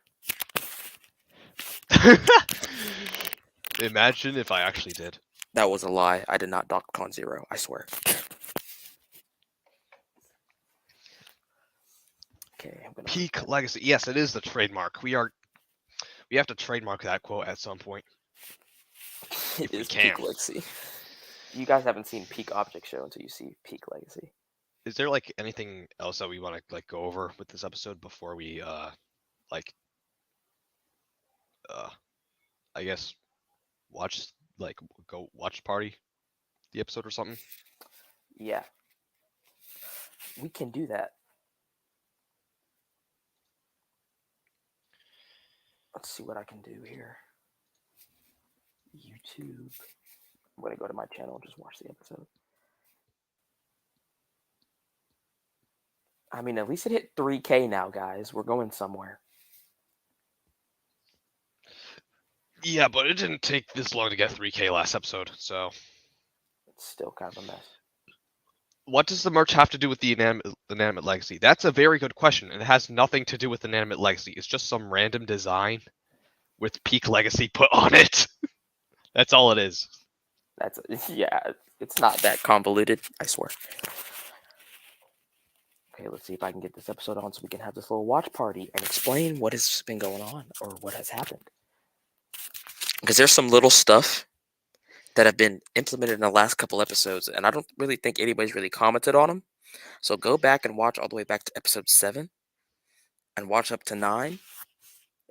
Speaker 2: Imagine if I actually did.
Speaker 1: That was a lie. I did not DocCon Zero. I swear. Okay, I'm gonna
Speaker 2: Peak Legacy. Yes, it is the trademark. We have to trademark that quote at some point.
Speaker 1: It
Speaker 2: if we
Speaker 1: is
Speaker 2: can.
Speaker 1: Peak Legacy. You guys haven't seen Peak Object Show until you see Peak Legacy.
Speaker 2: Is there like anything else that we want to like go over with this episode before we I guess go watch party the episode or something?
Speaker 1: Yeah. We can do that. Let's see what I can do here. YouTube. I'm going to go to my channel and just watch the episode. I mean, at least it hit 3K now, guys. We're going somewhere.
Speaker 2: Yeah, but it didn't take this long to get 3K last episode, so.
Speaker 1: It's still kind of a mess.
Speaker 2: What does the merch have to do with the inanimate legacy? That's a very good question, and it has nothing to do with inanimate legacy. It's just some random design with Peak Legacy put on it. That's all it is.
Speaker 1: Yeah, it's not that convoluted, I swear. Okay, let's see if I can get this episode on so we can have this little watch party and explain what has been going on or what has happened. Because there's some little stuff that have been implemented in the last couple episodes, and I don't really think anybody's really commented on them. So go back and watch all the way back to episode 7 and watch up to 9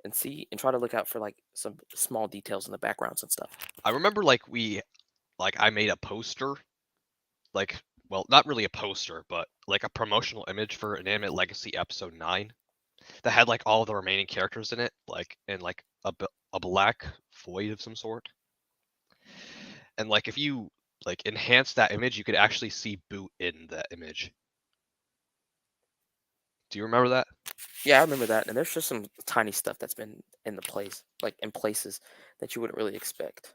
Speaker 1: and see and try to look out for like some small details in the backgrounds and stuff.
Speaker 2: I remember I made a poster, well, not really a poster, but like a promotional image for Inanimate Legacy episode 9 that had like all the remaining characters in it, like in like a black void of some sort. And like if you like enhance that image, you could actually see Boot in that image. Do you remember that?
Speaker 1: Yeah, I remember that. And there's just some tiny stuff that's been in the place, like in places that you wouldn't really expect.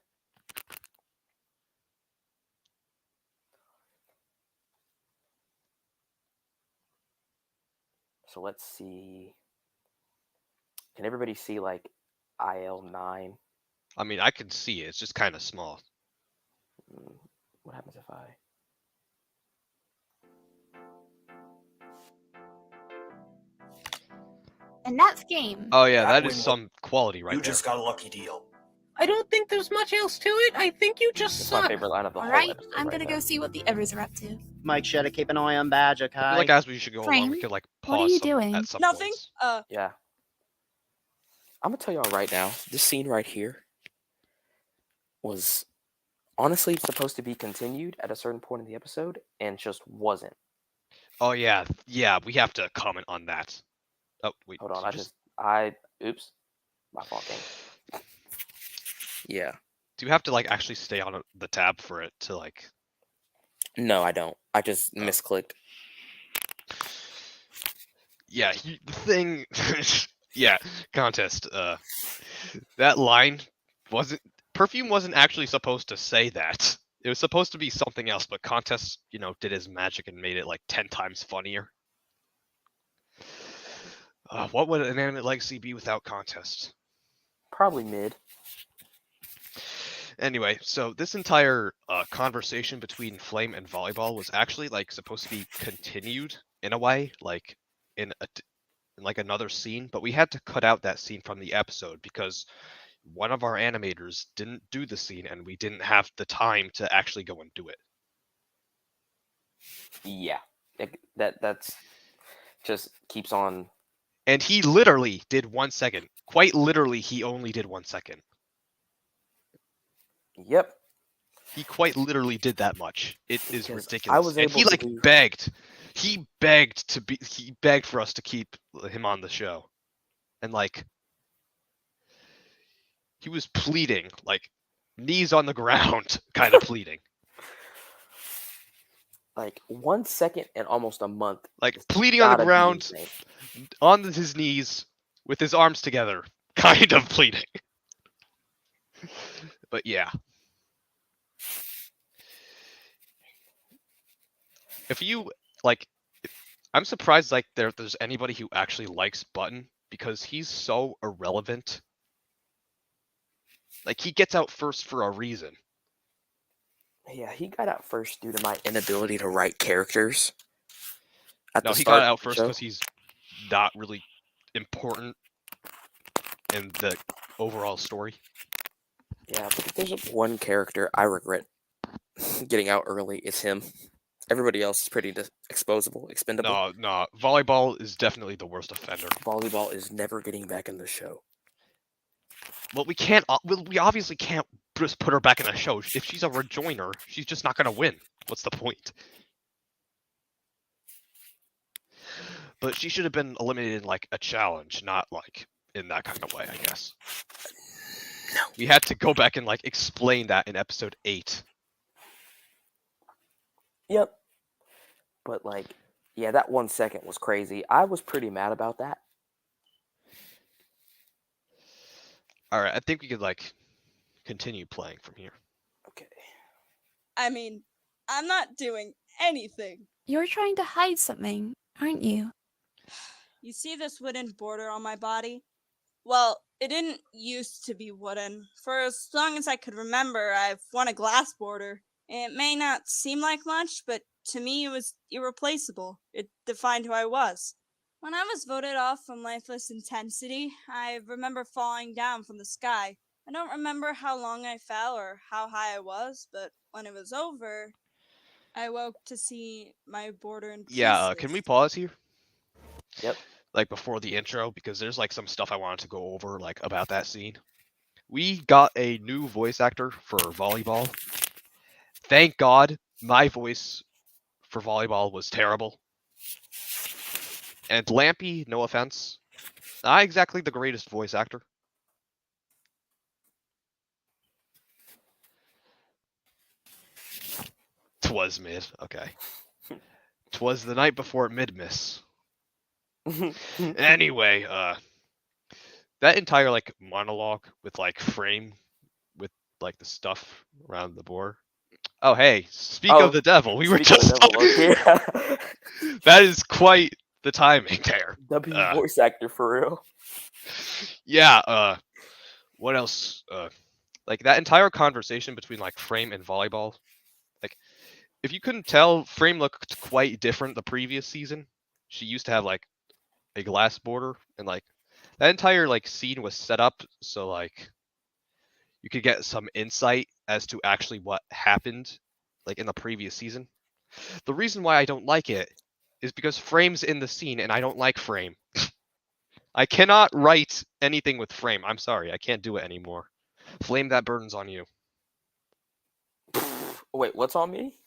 Speaker 1: So let's see. Can everybody see like IL9?
Speaker 2: I mean, I can see it. It's just kind of small.
Speaker 1: What happens if I...
Speaker 3: And that's game.
Speaker 2: Oh yeah, that is some quality right there.
Speaker 4: You just got a lucky deal.
Speaker 5: I don't think there's much else to it. I think you just
Speaker 1: It's
Speaker 5: suck.
Speaker 1: my favorite line of the
Speaker 3: All
Speaker 1: whole
Speaker 3: right,
Speaker 1: episode.
Speaker 3: I'm
Speaker 1: right
Speaker 3: gonna
Speaker 1: now.
Speaker 3: go see what the others are up to.
Speaker 6: Mike Shedder, keep an eye on Badge, okay?
Speaker 2: I feel like as we should go along, we
Speaker 3: Frame,
Speaker 2: could like
Speaker 3: what are
Speaker 2: pause
Speaker 3: you
Speaker 2: some
Speaker 3: doing?
Speaker 2: at some
Speaker 5: Nothing.
Speaker 2: points.
Speaker 1: Yeah. I'm gonna tell y'all right now, this scene right here was honestly supposed to be continued at a certain point in the episode and just wasn't.
Speaker 2: Oh yeah, we have to comment on that. Oh wait,
Speaker 1: Hold on, oops. My fault, game. Yeah.
Speaker 2: Do you have to like actually stay on the tab for it to like?
Speaker 1: No, I don't. I just misclicked.
Speaker 2: Yeah, the thing. Yeah, contest. That line Perfume wasn't actually supposed to say that. It was supposed to be something else, but Contest, did his magic and made it like 10 times funnier. What would Inanimate Legacy be without Contest?
Speaker 1: Probably mid.
Speaker 2: Anyway, so this entire conversation between Flame and Volleyball was actually like supposed to be continued in a way, like in like another scene, but we had to cut out that scene from the episode because one of our animators didn't do the scene and we didn't have the time to actually go and do it.
Speaker 1: Yeah. That's just keeps on.
Speaker 2: And he literally did 1 second. Quite literally, he only did 1 second.
Speaker 1: Yep.
Speaker 2: He quite literally did that much. It is
Speaker 1: Because
Speaker 2: ridiculous.
Speaker 1: I was
Speaker 2: and
Speaker 1: able
Speaker 2: he
Speaker 1: to
Speaker 2: like
Speaker 1: do-
Speaker 2: begged. He begged for us to keep him on the show. And like he was pleading, like knees on the ground, kind of pleading.
Speaker 1: Like 1 second and almost a month.
Speaker 2: Like
Speaker 1: It's
Speaker 2: pleading on the
Speaker 1: gotta be
Speaker 2: ground,
Speaker 1: insane.
Speaker 2: on his knees, with his arms together, kind of pleading. But yeah. If you like, I'm surprised like there's anybody who actually likes Button because he's so irrelevant. Like, he gets out first for a reason.
Speaker 1: Yeah, he got out first due to my inability to write characters.
Speaker 2: No, he got out first because he's not really important in the overall story.
Speaker 1: Yeah, but if there's one character I regret getting out early, it's him. Everybody else is pretty exposable, expendable.
Speaker 2: No, volleyball is definitely the worst offender.
Speaker 1: Volleyball is never getting back in the show.
Speaker 2: Well, we can't. We obviously can't just put her back in the show. If she's a rejoiner, she's just not gonna win. What's the point? But she should have been eliminated in like a challenge, not like in that kind of way, I guess.
Speaker 1: No.
Speaker 2: We had to go back and like explain that in episode 8.
Speaker 1: Yep. But like, yeah, that 1 second was crazy. I was pretty mad about that.
Speaker 2: All right, I think we could like continue playing from here.
Speaker 1: Okay.
Speaker 4: I mean, I'm not doing anything.
Speaker 3: You're trying to hide something, aren't you?
Speaker 4: You see this wooden border on my body? Well, it didn't used to be wooden. For as long as I could remember, I've worn a glass border. It may not seem like much, but to me it was irreplaceable. It defined who I was. When I was voted off from Lifeless Intensity, I remember falling down from the sky. I don't remember how long I fell or how high I was, but when it was over, I woke to see my border in pieces.
Speaker 2: Yeah, can we pause here?
Speaker 1: Yep.
Speaker 2: Like before the intro, because there's like some stuff I wanted to go over like about that scene. We got a new voice actor for volleyball. Thank God my voice for volleyball was terrible. And Lampy, no offense, not exactly the greatest voice actor. Twas mid, okay. Twas the night before mid-miss. Anyway, that entire like monologue with like frame with like the stuff around the board. Oh hey, speak of the devil. We were just That is quite the timing there.
Speaker 1: W voice actor for real.
Speaker 2: Yeah, what else? Like that entire conversation between like Frame and volleyball. Like if you couldn't tell, Frame looked quite different the previous season. She used to have like a glass border, and like that entire like scene was set up so like you could get some insight as to actually what happened like in the previous season. The reason why I don't like it is because Frame's in the scene and I don't like Frame. I cannot write anything with Frame. I'm sorry, I can't do it anymore. Flame, that burden's on you.
Speaker 1: Wait, what's on me?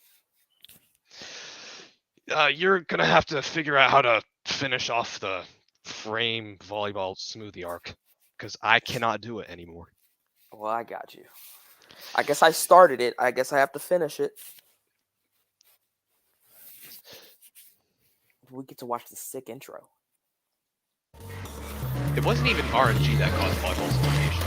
Speaker 2: You're gonna have to figure out how to finish off the Frame volleyball smoothie arc, because I cannot do it anymore.
Speaker 1: Well, I got you. I guess I started it. I guess I have to finish it. We get to watch the sick intro.
Speaker 2: It wasn't even RNG that caused volleyball's elimination.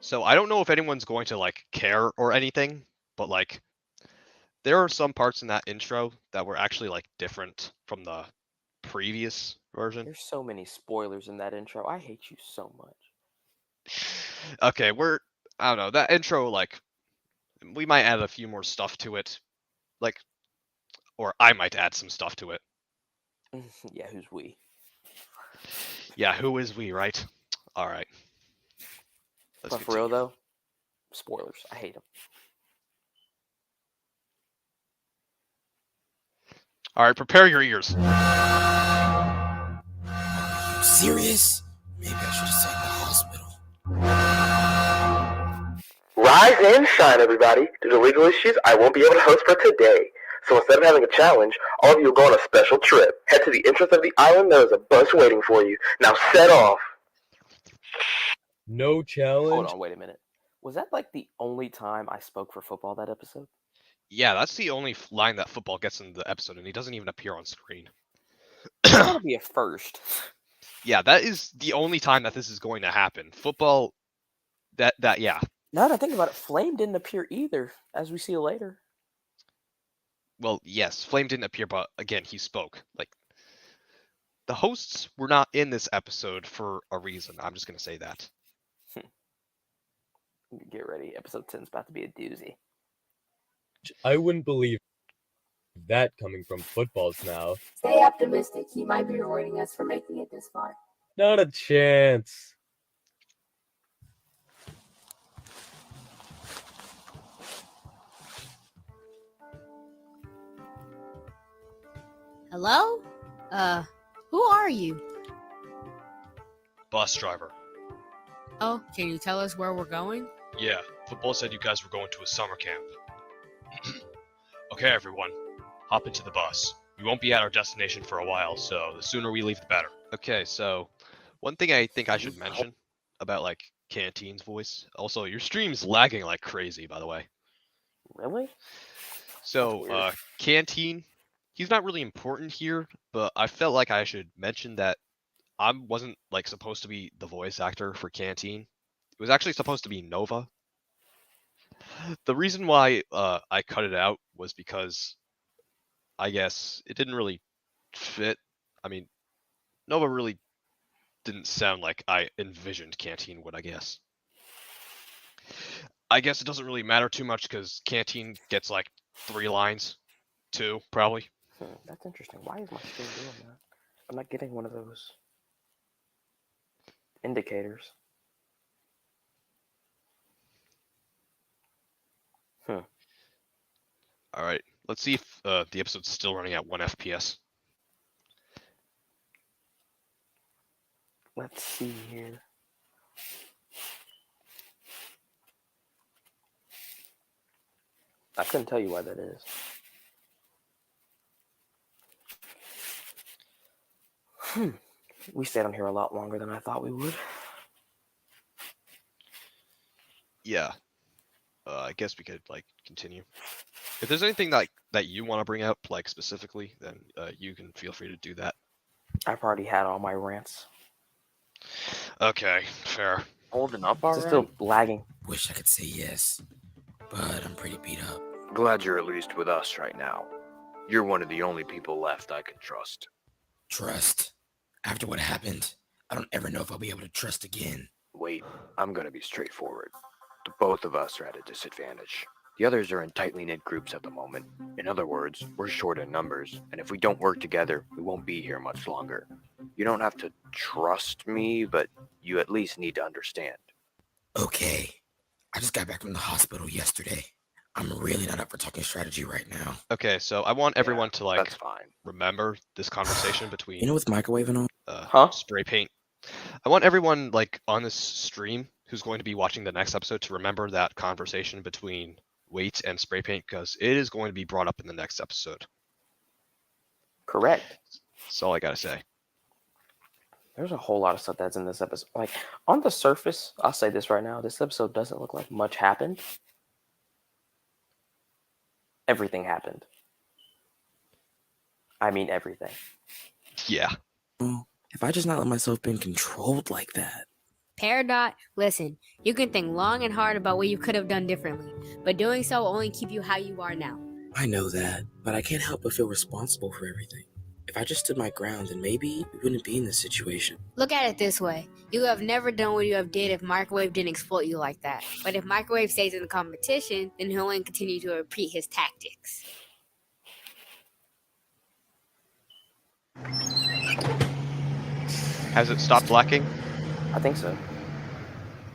Speaker 2: So I don't know if anyone's going to like care or anything, but like there are some parts in that intro that were actually like different from the previous version.
Speaker 1: There's so many spoilers in that intro. I hate you so much.
Speaker 2: Okay, I don't know, that intro, like we might add a few more stuff to it, like, or I might add some stuff to it.
Speaker 1: Yeah, who's we?
Speaker 2: Yeah, who is we, right? All right. Let's
Speaker 1: But for real
Speaker 2: continue.
Speaker 1: though, spoilers. I hate them.
Speaker 2: All right, prepare your ears.
Speaker 7: Serious? Maybe I should have stayed in the hospital.
Speaker 1: Right?
Speaker 7: Rise and shine, everybody. Due to legal issues, I won't be able to host for today. So instead of having a challenge, all of you will go on a special trip. Head to the entrance of the island. There is a bus waiting for you. Now set off.
Speaker 8: No challenge.
Speaker 1: Hold on, wait a minute. Was that like the only time I spoke for football that episode?
Speaker 2: Yeah, that's the only line that football gets in the episode, and he doesn't even appear on screen.
Speaker 1: It's gotta be a first.
Speaker 2: Yeah, that is the only time that this is going to happen. Football, yeah.
Speaker 1: Now that I think about it, Flame didn't appear either, as we see later.
Speaker 2: Well, yes, Flame didn't appear, but again, he spoke. Like, the hosts were not in this episode for a reason. I'm just going to say that.
Speaker 1: Get ready. Episode 10 is about to be a doozy.
Speaker 8: I wouldn't believe that coming from footballs now.
Speaker 9: Stay optimistic. He might be rewarding us for making it this far.
Speaker 8: Not a chance.
Speaker 10: Hello? Who are you?
Speaker 11: Bus driver.
Speaker 10: Oh, can you tell us where we're going?
Speaker 11: Yeah, football said you guys were going to a summer camp. Okay, everyone, hop into the bus. We won't be at our destination for a while, so the sooner we leave, the better.
Speaker 2: Okay, so one thing I think I should mention about, like, Canteen's voice. Also, your stream's lagging like crazy, by the way.
Speaker 1: Really?
Speaker 2: So, Canteen, he's not really important here, but I felt like I should mention that I wasn't, like, supposed to be the voice actor for Canteen. It was actually supposed to be Nova. The reason why I cut it out was because I guess it didn't really fit. I mean, Nova really didn't sound like I envisioned Canteen would, I guess. I guess it doesn't really matter too much because Canteen gets like 3 lines. 2, probably.
Speaker 1: That's interesting. Why is my stream doing that? I'm not getting one of those indicators.
Speaker 2: Alright, let's see if the episode's still running at 1 FPS.
Speaker 1: Let's see here. I couldn't tell you why that is. We stayed on here a lot longer than I thought we would.
Speaker 2: Yeah. I guess we could, like, continue. If there's anything that you want to bring up, like, specifically, then you can feel free to do that.
Speaker 1: I've already had all my rants.
Speaker 2: Okay, fair.
Speaker 12: Holding up already?
Speaker 1: It's still lagging.
Speaker 13: Wish I could say yes, but I'm pretty beat up.
Speaker 12: Glad you're at least with us right now. You're one of the only people left I can trust.
Speaker 13: Trust? After what happened, I don't ever know if I'll be able to trust again.
Speaker 12: Wait, I'm gonna be straightforward. The both of us are at a disadvantage. The others are in tightly knit groups at the moment. In other words, we're short in numbers, and if we don't work together, we won't be here much longer. You don't have to trust me, but you at least need to understand.
Speaker 13: Okay. I just got back from the hospital yesterday. I'm really not up for talking strategy right now.
Speaker 2: Okay, so I want everyone to, like,
Speaker 12: that's fine.
Speaker 2: remember this conversation between...
Speaker 13: You know, with microwave and all?
Speaker 2: Spray paint. I want everyone, like, on this stream who's going to be watching the next episode to remember that conversation between weight and spray paint, because it is going to be brought up in the next episode.
Speaker 1: Correct.
Speaker 2: That's all I gotta say.
Speaker 1: There's a whole lot of stuff that's in this episode. Like, on the surface, I'll say this right now, this episode doesn't look like much happened. Everything happened. I mean everything.
Speaker 2: Yeah.
Speaker 13: Well, if I just not let myself be controlled like that.
Speaker 10: Peridot, listen, you can think long and hard about what you could have done differently, but doing so will only keep you how you are now.
Speaker 13: I know that, but I can't help but feel responsible for everything. If I just stood my ground, then maybe we wouldn't be in this situation.
Speaker 10: Look at it this way. You have never done what you have did if Microwave didn't exploit you like that. But if Microwave stays in the competition, then he'll only continue to repeat his tactics.
Speaker 2: Has it stopped lacking?
Speaker 1: I think so.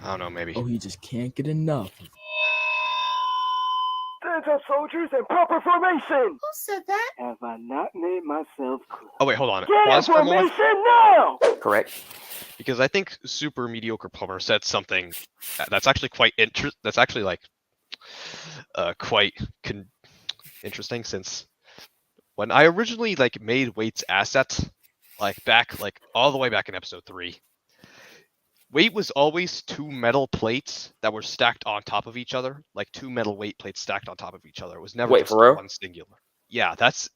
Speaker 2: I don't know, maybe.
Speaker 14: Oh, he just can't get enough.
Speaker 7: Stand up, soldiers, in proper formation!
Speaker 9: Who said that?
Speaker 7: Have I not made myself clear?
Speaker 2: Oh, wait, hold on.
Speaker 7: Get
Speaker 2: Pause for a moment.
Speaker 7: information now!
Speaker 1: Correct.
Speaker 2: Because I think Super Mediocre Plumber said something that's actually quite that's actually, like, quite interesting, since when I originally like made Wait's asset, like back like all the way back in episode 3, Weight was always 2 metal plates that were stacked on top of each other, like 2 metal weight plates stacked on top of each other. It was never
Speaker 1: Wait,
Speaker 2: just
Speaker 1: for real?
Speaker 2: one singular. Yeah, that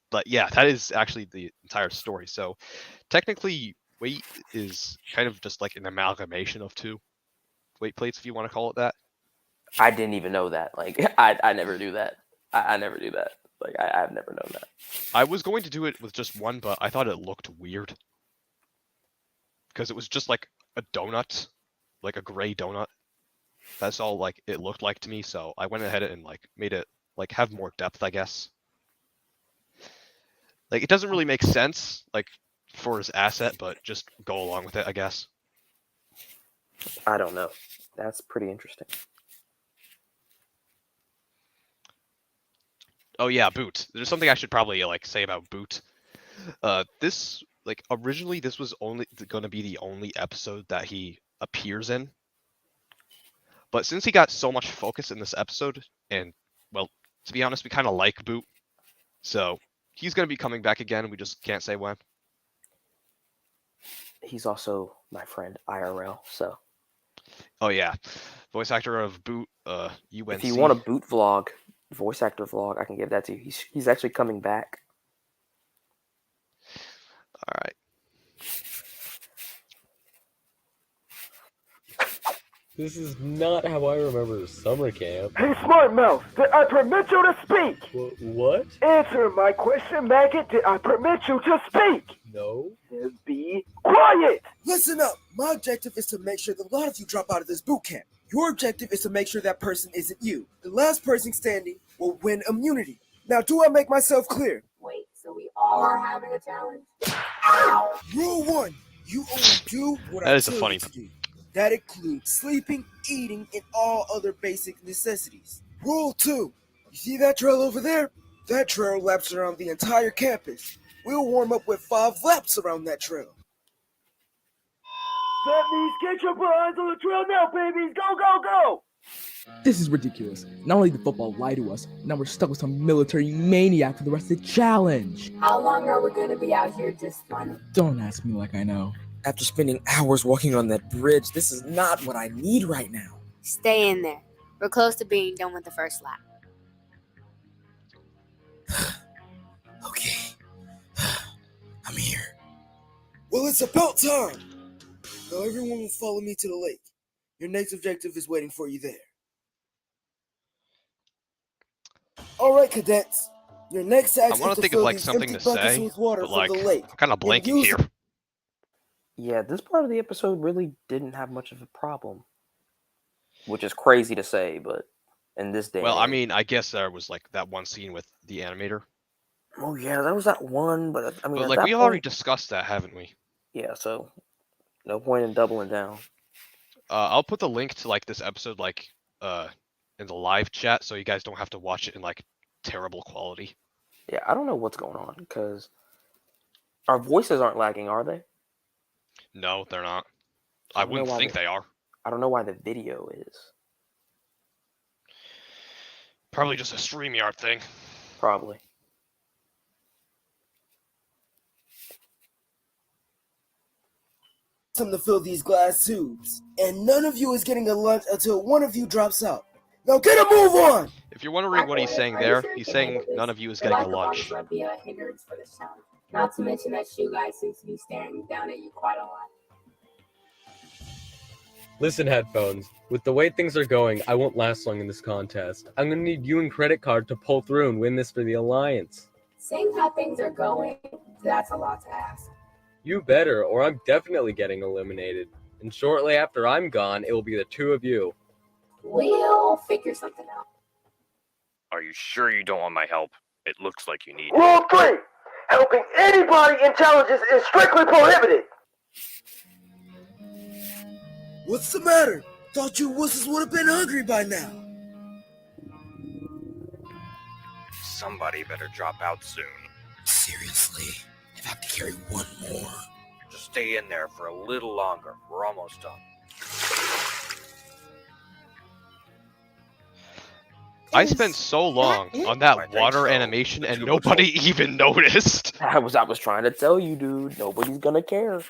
Speaker 2: is actually the entire story. So technically, Weight is kind of just like an amalgamation of 2 weight plates, if you want to call it that.
Speaker 1: I didn't even know that. Like, I never do that. I never do that. Like, I've never known that.
Speaker 2: I was going to do it with just one, but I thought it looked weird. Because it was just like a donut, like a gray donut. That's all like it looked like to me, so I went ahead and like made it like have more depth, I guess. Like, it doesn't really make sense, like, for his asset, but just go along with it, I guess.
Speaker 1: I don't know. That's pretty interesting.
Speaker 2: Oh yeah, Boot. There's something I should probably like say about Boot. This like originally this was only going to be the only episode that he appears in. But since he got so much focus in this episode, and well, to be honest, we kind of like Boot, so he's going to be coming back again. We just can't say when.
Speaker 1: He's also my friend IRL, so.
Speaker 2: Oh yeah, voice actor of Boot, UNC.
Speaker 1: If you want a Boot vlog, voice actor vlog, I can give that to you. He's actually coming back.
Speaker 2: All right.
Speaker 8: This is not how I remember summer camp.
Speaker 7: Hey, Smart Mouth, did I permit you to speak?
Speaker 8: What?
Speaker 7: Answer my question, maggot. Did I permit you to speak?
Speaker 8: No.
Speaker 7: Then be quiet.
Speaker 14: Listen up. My objective is to make sure that a lot of you drop out of this boot camp. Your objective is to make sure that person isn't you. The last person standing will win immunity. Now, do I make myself clear?
Speaker 9: Wait, so we all are having a challenge?
Speaker 14: Rule 1. You only do what
Speaker 2: That
Speaker 14: I
Speaker 2: is a
Speaker 14: tell
Speaker 2: funny
Speaker 14: you to do. That includes sleeping, eating, and all other basic necessities. Rule 2. You see that trail over there? That trail laps around the entire campus. We'll warm up with 5 laps around that trail.
Speaker 7: That means get your behinds on the trail now, babies. Go, go, go.
Speaker 15: This is ridiculous. Not only did football lie to us, now we're stuck with some military maniac for the rest of the challenge.
Speaker 9: How long are we gonna be out here just running?
Speaker 15: Don't ask me like I know.
Speaker 13: After spending hours walking on that bridge, this is not what I need right now.
Speaker 10: Stay in there. We're close to being done with the first lap.
Speaker 14: Okay. I'm here. Well, it's about time. Now everyone will follow me to the lake. Your next objective is waiting for you there. All right, cadets. Your next
Speaker 2: I
Speaker 14: task
Speaker 2: want
Speaker 14: is
Speaker 2: to
Speaker 14: to
Speaker 2: think of
Speaker 14: fill
Speaker 2: like
Speaker 14: these
Speaker 2: something
Speaker 14: empty
Speaker 2: to
Speaker 14: buckets
Speaker 2: say,
Speaker 14: with water
Speaker 2: but
Speaker 14: from
Speaker 2: like
Speaker 14: the lake.
Speaker 2: I'm kind of
Speaker 14: And
Speaker 2: blanking
Speaker 14: use
Speaker 2: here.
Speaker 1: Yeah, this part of the episode really didn't have much of a problem. Which is crazy to say, but in this day.
Speaker 2: Well,
Speaker 1: and
Speaker 2: I
Speaker 1: age-
Speaker 2: mean, I guess there was like that one scene with the animator.
Speaker 1: Oh yeah, there was that one, but I mean,
Speaker 2: But
Speaker 1: at
Speaker 2: like
Speaker 1: that
Speaker 2: we
Speaker 1: point,
Speaker 2: already discussed that, haven't we?
Speaker 1: yeah. So no point in doubling down.
Speaker 2: I'll put the link to like this episode like in the live chat, so you guys don't have to watch it in like terrible quality.
Speaker 1: Yeah, I don't know what's going on because our voices aren't lagging, are they?
Speaker 2: No, they're not. I
Speaker 1: don't know
Speaker 2: wouldn't
Speaker 1: why
Speaker 2: think
Speaker 1: they-
Speaker 2: they are.
Speaker 1: I don't know why the video is.
Speaker 2: Probably just a StreamYard thing.
Speaker 1: Probably.
Speaker 14: Time to fill these glass tubes. And none of you is getting a lunch until one of you drops out. Now get a move on!
Speaker 2: If you're wondering what he's saying there, he's saying none of you is getting a lunch.
Speaker 9: Might be a hindrance for this challenge. Not to mention that you guys seem to be staring down at you quite a lot.
Speaker 8: Listen, headphones. With the way things are going, I won't last long in this contest. I'm gonna need you and Credit Card to pull through and win this for the Alliance.
Speaker 9: Seeing how things are going, that's a lot to ask.
Speaker 8: You better, or I'm definitely getting eliminated. And shortly after I'm gone, it will be the 2 of you.
Speaker 9: We'll figure something out.
Speaker 12: Are you sure you don't want my help? It looks like you need it.
Speaker 7: Rule 3. Helping anybody in challenges is strictly prohibited.
Speaker 14: What's the matter? Thought you wusses would have been hungry by now.
Speaker 12: Somebody better drop out soon.
Speaker 13: Seriously, if I have to carry one more.
Speaker 12: Just stay in there for a little longer. We're almost done.
Speaker 2: I spent so long on that water animation and nobody even noticed.
Speaker 1: I was trying to tell you, dude. Nobody's gonna care.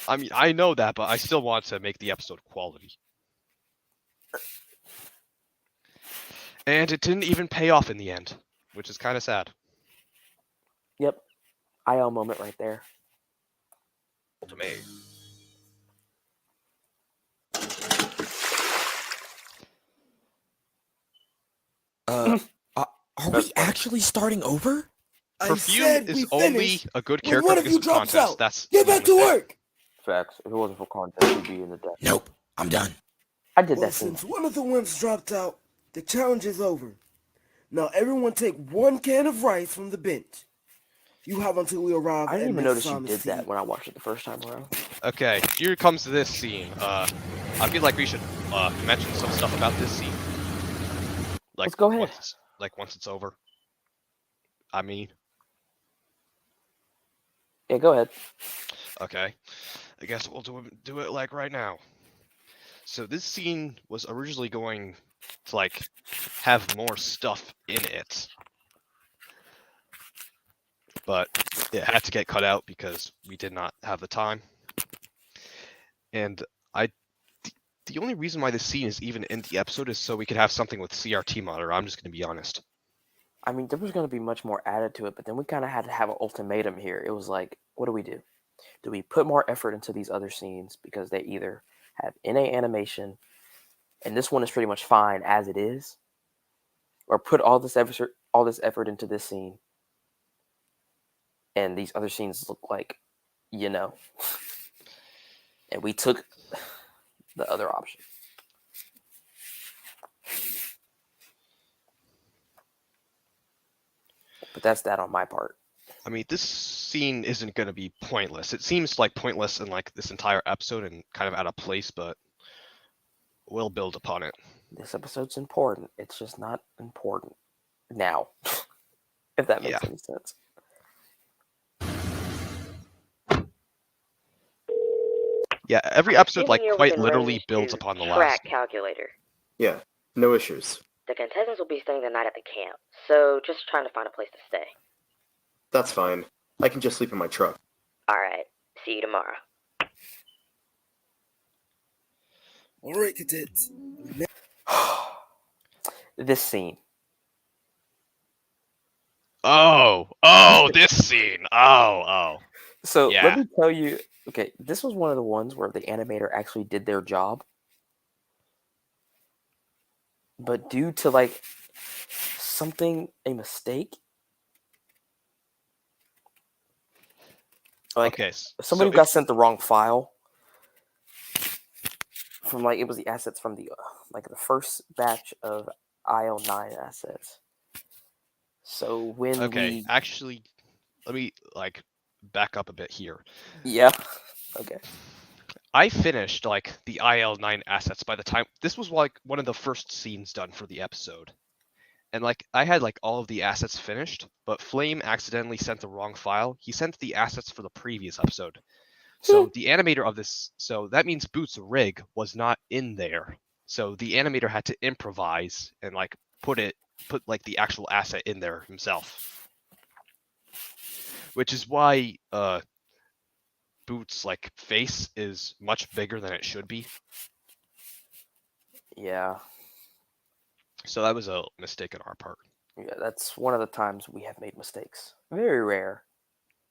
Speaker 2: I mean, I know that, but I still want to make the episode quality. And it didn't even pay off in the end, which is kind of sad.
Speaker 1: Yep. IL moment right there.
Speaker 12: To me.
Speaker 13: Are we actually starting over?
Speaker 2: Perfume is only a good
Speaker 14: when
Speaker 2: character
Speaker 14: one of
Speaker 2: because
Speaker 14: you
Speaker 2: of
Speaker 14: drops
Speaker 2: contest.
Speaker 14: out.
Speaker 2: That's
Speaker 14: Get
Speaker 2: the
Speaker 14: back
Speaker 2: only
Speaker 14: to
Speaker 2: thing.
Speaker 14: work.
Speaker 1: Facts. If it wasn't for contest, we'd be in the death.
Speaker 13: Nope, I'm done.
Speaker 1: I did
Speaker 14: Well,
Speaker 1: that scene.
Speaker 14: since one of the wimps dropped out, the challenge is over. Now everyone take one can of rice from the bench. You have until we arrive
Speaker 1: I didn't
Speaker 14: at
Speaker 1: even
Speaker 14: Miss
Speaker 1: notice you
Speaker 14: Sama's
Speaker 1: did that
Speaker 14: seat.
Speaker 1: when I watched it the first time around.
Speaker 2: Okay, here comes this scene. I feel like we should mention some stuff about this scene. Like,
Speaker 1: Let's go ahead.
Speaker 2: Once it's over. I mean.
Speaker 1: Yeah, go ahead.
Speaker 2: Okay, I guess we'll do it like right now. So this scene was originally going to like have more stuff in it, but it had to get cut out because we did not have the time. And the only reason why this scene is even in the episode is so we could have something with CRT monitor. I'm just going to be honest.
Speaker 1: I mean, there was going to be much more added to it, but then we kind of had to have an ultimatum here. It was like, what do we do? Do we put more effort into these other scenes because they either have NA animation, and this one is pretty much fine as it is, or put all this effort into this scene, and these other scenes look like, and we took the other option. But that's that on my part.
Speaker 2: I mean, this scene isn't going to be pointless. It seems like pointless in like this entire episode and kind of out of place, but we'll build upon it.
Speaker 1: This episode's important. It's just not important now, if that makes any sense.
Speaker 2: Yeah, every episode like quite literally builds upon the last.
Speaker 16: Calculator.
Speaker 17: Yeah, no issues.
Speaker 16: The contestants will be staying the night at the camp, so just trying to find a place to stay.
Speaker 17: That's fine. I can just sleep in my truck.
Speaker 16: Alright, see you tomorrow.
Speaker 14: Alright, cadets.
Speaker 1: This scene.
Speaker 2: Oh, this scene. Oh.
Speaker 1: So
Speaker 2: yeah.
Speaker 1: let me tell you, okay, this was one of the ones where the animator actually did their job. But due to like a mistake, like somebody got sent the wrong file from it was the assets from the the first batch of IL9 assets. So when
Speaker 2: actually, let me back up a bit here.
Speaker 1: Yeah. Okay.
Speaker 2: I finished the IL9 assets by the time this was one of the first scenes done for the episode. And I had all of the assets finished, but Flame accidentally sent the wrong file. He sent the assets for the previous episode. So the animator of this, so that means Boots' rig was not in there. So the animator had to improvise and put the actual asset in there himself. Which is why Boots' face is much bigger than it should be.
Speaker 1: Yeah.
Speaker 2: So that was a mistake on our part.
Speaker 1: Yeah, that's one of the times we have made mistakes. Very rare,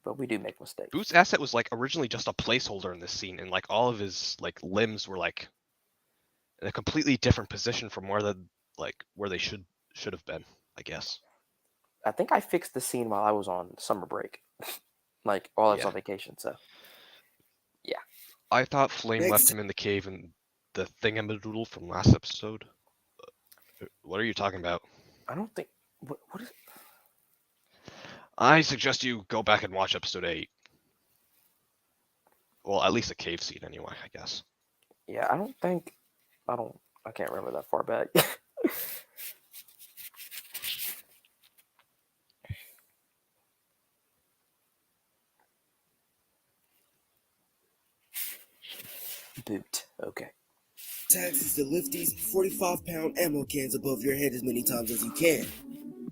Speaker 1: but we do make mistakes.
Speaker 2: Boots' asset was originally just a placeholder in this scene, and all of his limbs were in a completely different position from where they should have been, I guess.
Speaker 1: I think I fixed the scene while I was on summer break, while I was on vacation. So, yeah.
Speaker 2: I thought Flame left him in the cave in the thingamadoodle from last episode. What are you talking about?
Speaker 1: I don't think. What is it?
Speaker 2: I suggest you go back and watch episode 8. Well, at least the cave scene, anyway, I guess.
Speaker 1: Yeah, I can't remember that far back. Boot. Okay.
Speaker 14: task is to lift these 45-pound ammo cans above your head as many times as you can.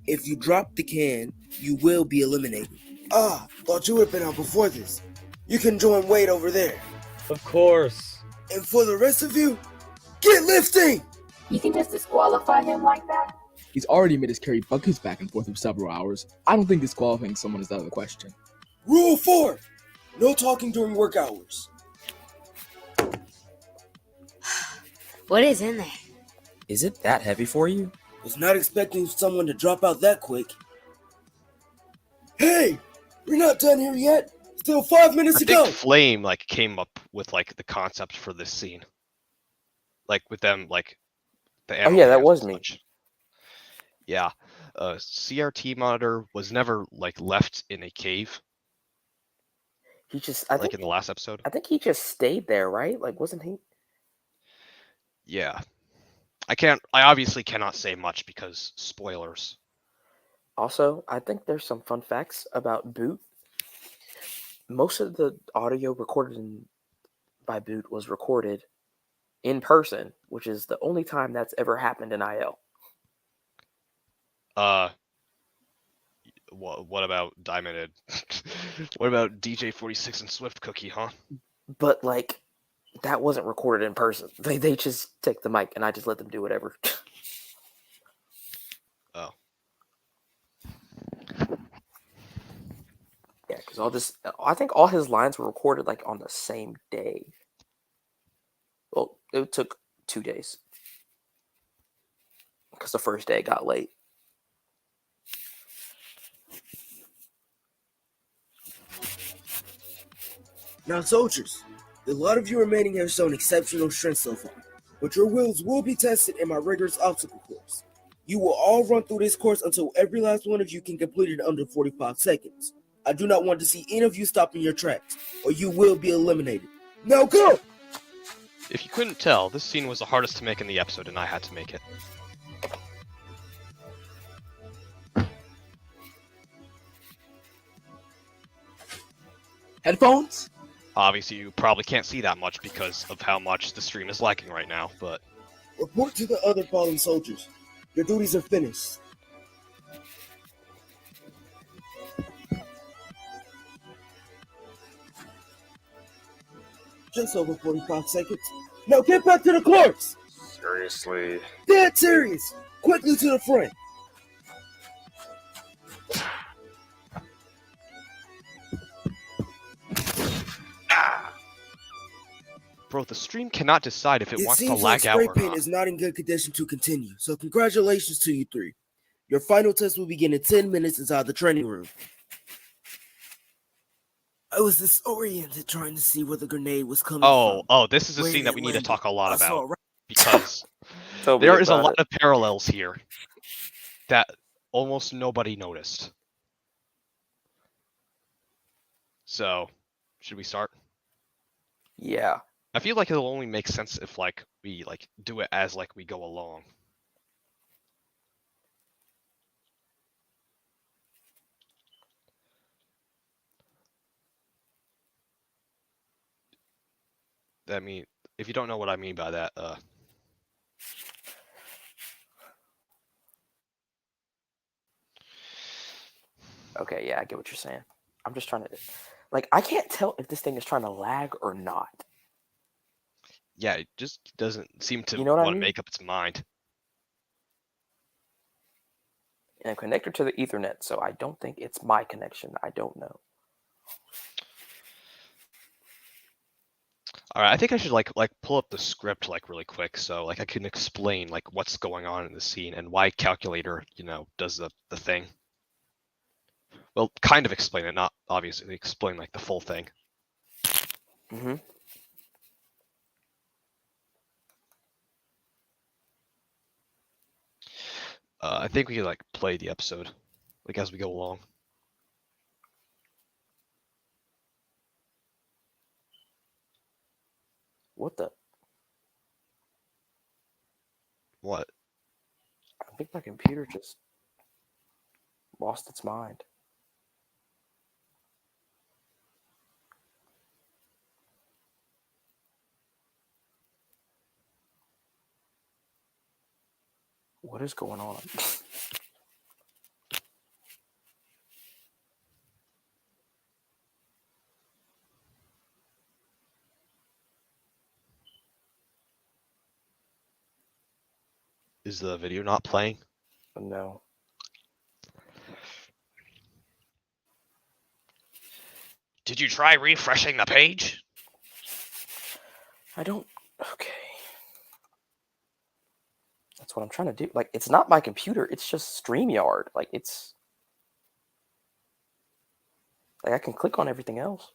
Speaker 14: If you drop the can, you will be eliminated. Ah, thought you would have been out before this. You can join Wade over there.
Speaker 8: Of course.
Speaker 14: And for the rest of you, get lifting!
Speaker 9: You can just disqualify him like that?
Speaker 15: He's already made us carry buckets back and forth for several hours. I don't think disqualifying someone is out of the question.
Speaker 14: Rule 4. No talking during work hours.
Speaker 10: What is in there?
Speaker 13: Is it that heavy for you?
Speaker 14: Was not expecting someone to drop out that quick. Hey! We're not done here yet! Still 5 minutes
Speaker 2: I
Speaker 14: to go!
Speaker 2: think Flame like came up with like the concept for this scene. Like with them like the
Speaker 1: Oh yeah, that was me.
Speaker 2: Yeah. CRT monitor was never like left in a cave.
Speaker 1: He just
Speaker 2: like in the last episode.
Speaker 1: I think he just stayed there, right? Like wasn't he?
Speaker 2: Yeah. I obviously cannot say much because spoilers.
Speaker 1: Also, I think there's some fun facts about Boot. Most of the audio recorded by Boot was recorded in person, which is the only time that's ever happened in IL.
Speaker 2: What about Diamond? What about DJ46 and Swift Cookie, huh?
Speaker 1: But like that wasn't recorded in person. They just take the mic and I just let them do whatever.
Speaker 2: Oh.
Speaker 1: Yeah, because I think all his lines were recorded like on the same day. Well, it took 2 days because the first day got late.
Speaker 14: Now, soldiers, a lot of you remaining have shown exceptional strength so far, but your wills will be tested in my rigorous obstacle course. You will all run through this course until every last one of you can complete it under 45 seconds. I do not want to see any of you stop in your tracks, or you will be eliminated. Now go!
Speaker 2: If you couldn't tell, this scene was the hardest to make in the episode, and I had to make it.
Speaker 15: Headphones?
Speaker 2: Obviously, you probably can't see that much because of how much the stream is lagging right now, but...
Speaker 14: Report to the other fallen soldiers. Your duties are finished. Just over 45 seconds. Now get back to the course!
Speaker 17: Seriously?
Speaker 14: Dead serious! Quickly to the front!
Speaker 2: Bro, the stream cannot decide if it wants to
Speaker 14: seems
Speaker 2: lag
Speaker 14: like
Speaker 2: out
Speaker 14: spray
Speaker 2: or
Speaker 14: paint
Speaker 2: not.
Speaker 14: is not in good condition to continue, so congratulations to you three. Your final test will begin in 10 minutes inside the training room. I was disoriented trying to see where the grenade was coming from.
Speaker 2: Oh, this is a
Speaker 14: Where
Speaker 2: scene that
Speaker 14: it
Speaker 2: we need to
Speaker 14: landed.
Speaker 2: talk a lot
Speaker 14: I saw
Speaker 2: about.
Speaker 14: it right-
Speaker 2: Because
Speaker 1: Tell me
Speaker 2: there is a
Speaker 1: about
Speaker 2: lot
Speaker 1: it.
Speaker 2: of parallels here that almost nobody noticed. So, should we start?
Speaker 1: Yeah.
Speaker 2: I feel like it'll only make sense if like we like do it as like we go along. I mean, if you don't know what I mean by that,
Speaker 1: Okay, yeah, I get what you're saying. I'm just trying to like I can't tell if this thing is trying to lag or not.
Speaker 2: yeah, it just doesn't seem to
Speaker 1: You know what I
Speaker 2: want to
Speaker 1: mean?
Speaker 2: make up its mind.
Speaker 1: And I'm connected to the Ethernet, so I don't think it's my connection. I don't know.
Speaker 2: All right, I think I should like pull up the script like really quick so like I can explain like what's going on in the scene and why calculator, does the thing. Well, kind of explain it, not obviously explain like the full thing.
Speaker 1: Mm-hmm.
Speaker 2: I think we could like play the episode like as we go along.
Speaker 1: What the?
Speaker 2: What?
Speaker 1: I think my computer just lost its mind. What is going on?
Speaker 2: Is the video not playing?
Speaker 1: No.
Speaker 2: Did you try refreshing the page?
Speaker 1: I don't. Okay. That's what I'm trying to do. Like, it's not my computer. It's just StreamYard. Like, it's. Like, I can click on everything else.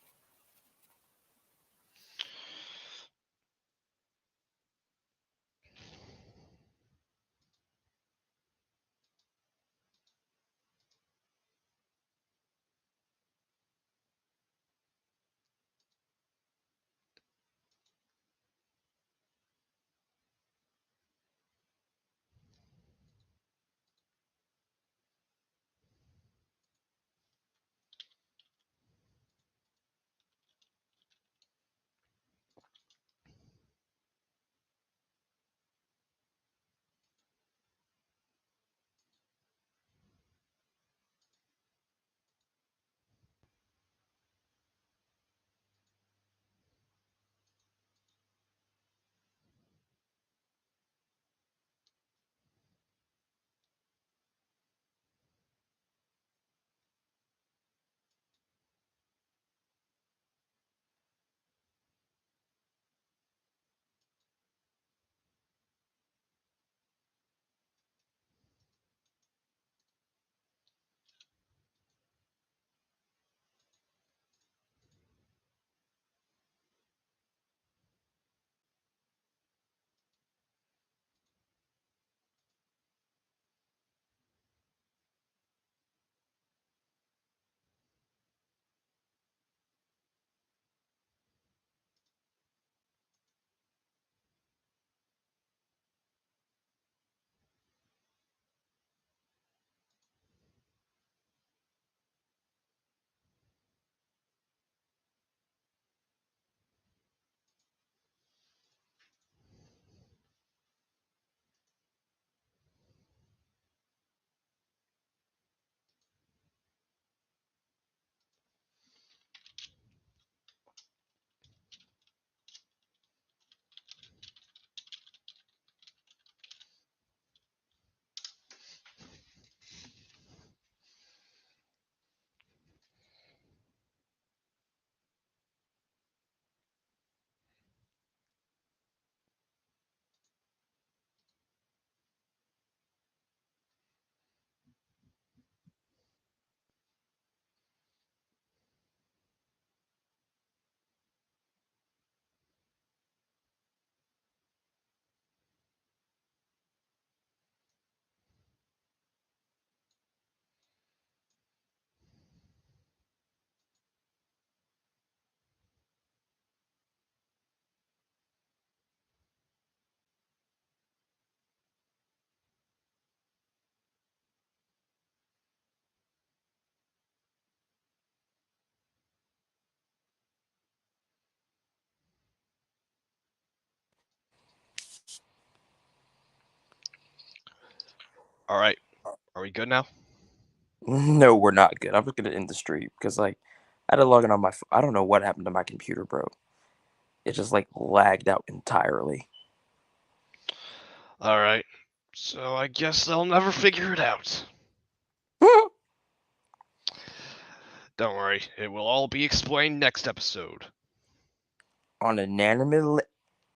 Speaker 2: All right. Are we good now?
Speaker 1: No, we're not good. I'm just gonna end the stream because, like, I had to log in on my. I don't know what happened to my computer, bro. It just like lagged out entirely.
Speaker 2: All right. So I guess they'll never figure it out. Don't worry. It will all be explained next episode.
Speaker 1: On inanimate